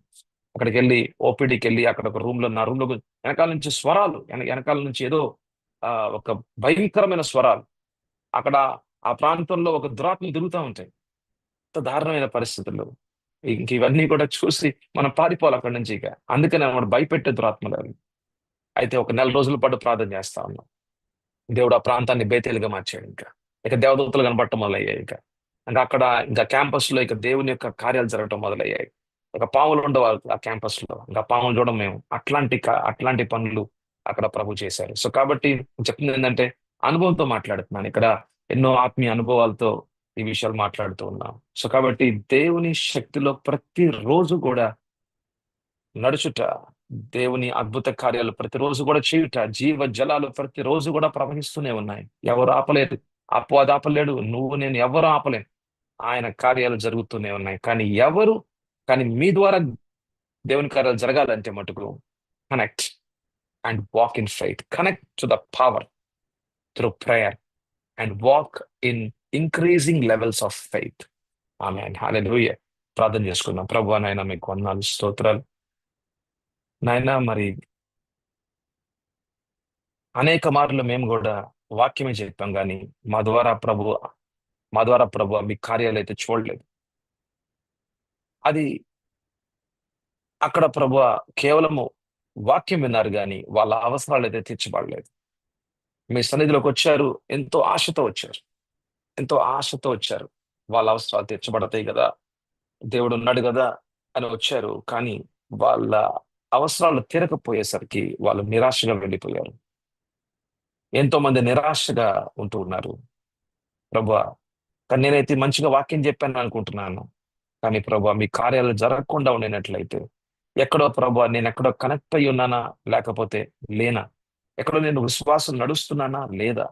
అక్కడికి వెళ్ళి ఓపీడీకి వెళ్ళి అక్కడ ఒక రూమ్ లో నా రూమ్ లో వెనకాల నుంచి స్వరాలు, వెనకాల నుంచి ఏదో ఆ ఒక భయంకరమైన స్వరాలు. అక్కడ ఆ ప్రాంతంలో ఒక దురాత్మ తిరుగుతూ ఉంటాయి. అంత దారుణమైన పరిస్థితుల్లో ఇంక ఇవన్నీ కూడా చూసి మనం పారిపోవాలి అక్కడి నుంచి. ఇక అందుకని మనం భయపెట్టే దురాత్మలు అవి. అయితే ఒక నెల రోజుల పాటు ప్రార్థన చేస్తా ఉన్నాం. దేవుడు ఆ ప్రాంతాన్ని బేతేలుగా మార్చాడు. ఇక దేవదూతలు కనపడటం మొదలయ్యాయి. ఇంకా అక్కడ ఇంకా క్యాంపస్ లో ఇక దేవుని యొక్క కార్యాలు జరగటం మొదలయ్యాయి. ఇక పాములు ఉండవు ఆ క్యాంపస్ లో. ఇంకా పాములు చూడడం మేము అట్లాంటి పనులు అక్కడ ప్రభు చేశారు. సో కాబట్టి చెప్తుంది ఏంటంటే అనుభవంతో మాట్లాడుతున్నాను ఇక్కడ. ఎన్నో ఆత్మీయ అనుభవాలతో ఈ విషయాలు మాట్లాడుతూ ఉన్నాం. సో కాబట్టి దేవుని శక్తిలో ప్రతిరోజు కూడా నడుచుట, దేవుని అద్భుత కార్యాలు ప్రతిరోజు కూడా చేయుట, జీవ జలాలు ప్రతిరోజు కూడా ప్రవహిస్తూనే ఉన్నాయి. ఎవరు ఆపలేరు. అపవాది ఆపలేడు, నువ్వు నేను ఎవరు ఆపలేం. ఆయన కార్యాలు జరుగుతూనే ఉన్నాయి. కానీ మీ ద్వారా దేవుని కార్యాలు జరగాలంటే మటుకు connect and walk in faith. Connect to the power through prayer and walk in increasing levels of faith. Amen, hallelujah. ప్రార్థన చేసుకుందాం. ప్రభువా నాయనా మీకు వందనాలు, స్తోత్రాలు నాయనా. మరి అనేక మార్లు మేము కూడా వాక్యమే చెప్పాం కానీ మా ద్వారా ప్రభు మీ కార్యాలు అయితే చూడలేదు. అది అక్కడ ప్రభు కేవలము వాక్యం విన్నారు కానీ వాళ్ళ అవసరాలు అయితే తీర్చబడలేదు. మీ సన్నిధిలోకి వచ్చారు, ఎంతో ఆశతో వచ్చారు, ఎంతో ఆశతో వచ్చారు. వాళ్ళ అవసరాలు తీర్చబడతాయి కదా, దేవుడు ఉన్నాడు కదా అని వచ్చారు. కానీ వాళ్ళ అవసరాలు తీరకపోయేసరికి వాళ్ళు నిరాశగా వెళ్ళిపోయారు. ఎంతో మంది నిరాశగా ఉంటూ ఉన్నారు. ప్రభా, కానీ నేనైతే మంచిగా వాక్యం చెప్పాను అనుకుంటున్నాను. కానీ ప్రభా, మీ కార్యాలు జరగకుండా ఉండినట్లయితే, ఎక్కడో ప్రభా నేను ఎక్కడో కనెక్ట్ అయ్యి ఉన్నానా, లేకపోతే లేనా? ఎక్కడో నేను విశ్వాసం నడుస్తున్నానా లేదా?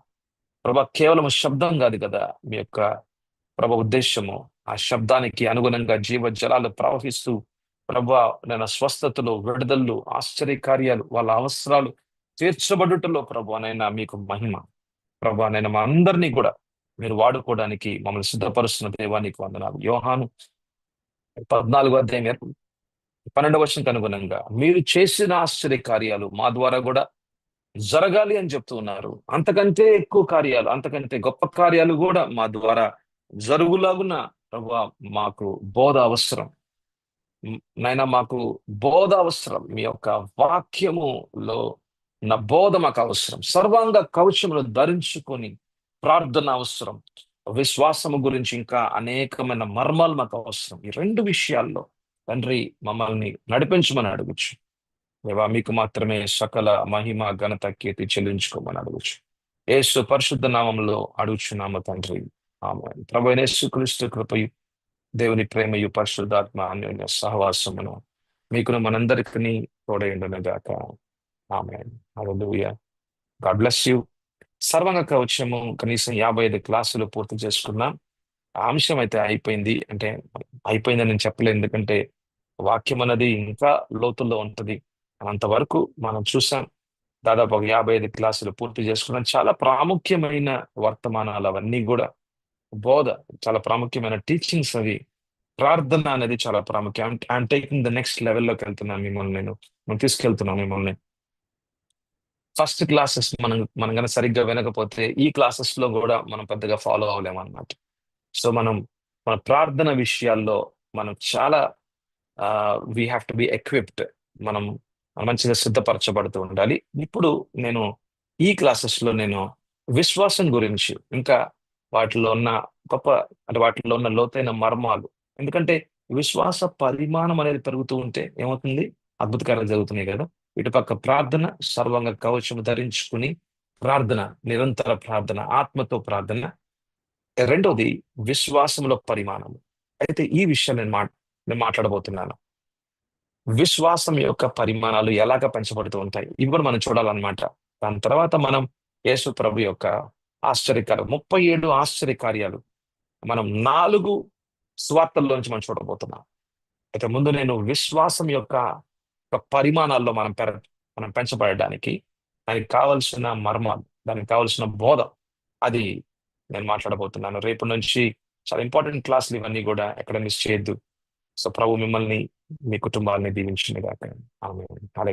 ప్రభా, కేవలం శబ్దం కాదు కదా మీ యొక్క ఉద్దేశము. ఆ శబ్దానికి అనుగుణంగా జీవ జలాలు ప్రవహిస్తూ ప్రభా, నేను స్వస్థతలు, విడుదలలు, ఆశ్చర్యకార్యాలు, వాళ్ళ అవసరాలు తీర్చబడుటలో ప్రభా నైనా మీకు మహిమ. ప్రభా, నేను మా అందరినీ కూడా మీరు వాడుకోవడానికి మమ్మల్ని సిద్ధపరుస్తున్న దేవానికి వందనాలు. యోహాను 14వ అధ్యాయం 12వ వచనంకి అనుగుణంగా మీరు చేసిన ఆశ్చర్య కార్యాలు మా ద్వారా కూడా జరగాలి అని చెప్తూ ఉన్నారు. అంతకంటే ఎక్కువ కార్యాలు, అంతకంటే గొప్ప కార్యాలు కూడా మా ద్వారా జరుగులాగున ప్రభా మాకు బోధ అవసరం. నాయనా, మాకు బోధ అవసరం. మీ యొక్క వాక్యములో నా బోధ మాకు అవసరం. సర్వాంగ కవచములు ధరించుకొని ప్రార్థన అవసరం. విశ్వాసము గురించి ఇంకా అనేకమైన మర్మాలు మాకు అవసరం. ఈ రెండు విషయాల్లో తండ్రి మమ్మల్ని నడిపించమని అడుగుచ్చు. దేవా, మీకు మాత్రమే సకల మహిమ ఘనత కీర్తి చెల్లించుకోమని అడుగుచ్చు. యేసు పరిశుద్ధ నామంలో అడుగుచున్నాము తండ్రి. ఆమేన్. ప్రభువైన యేసుక్రీస్తు కృపయు, దేవుని ప్రేమయు, పరిశుద్ధాత్మ అన్యోన్య సహవాసమును మీకును మనందరికీ తోడైండును గాక. Amen. Hallelujah. God bless you. సర్వాంగ కవచము కనీసం 55 క్లాసులు పూర్తి చేసుకున్నాం. ఆ అంశం అయితే అయిపోయింది. అంటే అయిపోయిందని నేను చెప్పలేను, ఎందుకంటే వాక్యం అన్నది ఇంకా లోతుల్లో ఉంటది. అంతవరకు మనం చూసాం. దాదాపు ఒక 55 క్లాసులు పూర్తి చేసుకున్నాం. చాలా ప్రాముఖ్యమైన వర్తమానాలు అవన్నీ కూడా, బోధ చాలా ప్రాముఖ్యమైన టీచింగ్స్ అవి. ప్రార్థన అనేది చాలా ప్రాముఖ్యం. ఐఎమ్ టేకింగ్ ద నెక్స్ట్ లెవెల్లోకి వెళ్తున్నాను మిమ్మల్ని, నేను తీసుకెళ్తున్నాను మిమ్మల్ని. ఫస్ట్ క్లాసెస్ మనం కనుక సరిగ్గా వినకపోతే ఈ క్లాసెస్ లో కూడా మనం పెద్దగా ఫాలో అవ్వలేమన్నమాట. సో మన ప్రార్థన విషయాల్లో మనం చాలా we have to be equipped. మనం మంచిగా సిద్ధపరచబడుతూ ఉండాలి. ఇప్పుడు నేను ఈ క్లాసెస్ లో నేను విశ్వాసం గురించి, ఇంకా వాటిలో ఉన్న గొప్ప, అంటే వాటిలో ఉన్న లోతైన మర్మాలు. ఎందుకంటే విశ్వాస పరిమాణం అనేది పెరుగుతూ ఉంటే ఏమవుతుంది? అద్భుతకార్యాలు జరుగుతున్నాయి కదా. ఇటుపక్క ప్రార్థన, సర్వాంగ కవచము ధరించుకుని ప్రార్థన, నిరంతర ప్రార్థన, ఆత్మతో ప్రార్థన. రెండోది విశ్వాసంలో పరిమాణం. అయితే ఈ విషయం నేను మాట్లాడబోతున్నాను. విశ్వాసం యొక్క పరిమాణాలు ఎలాగ పెంచబడుతూ ఉంటాయి, ఇవి కూడా మనం చూడాలన్నమాట. దాని తర్వాత మనం యేసు ప్రభు యొక్క 37 ఆశ్చర్యకార్యాలు మనం 4 స్వార్థల్లోంచి మనం చూడబోతున్నాం. అయితే ముందు నేను విశ్వాసం యొక్క పరిమాణాల్లో మనం పెంచబడడానికి దానికి కావలసిన మర్మాలు, దానికి కావలసిన బోధ, అది నేను మాట్లాడబోతున్నాను. రేపు నుంచి చాలా ఇంపార్టెంట్ క్లాసులు ఇవన్నీ కూడా, ఎక్కడ మిస్ చేయొద్దు. సో ప్రభు మిమ్మల్ని, మీ కుటుంబాలని దీవించును గాక. ఆమేన్.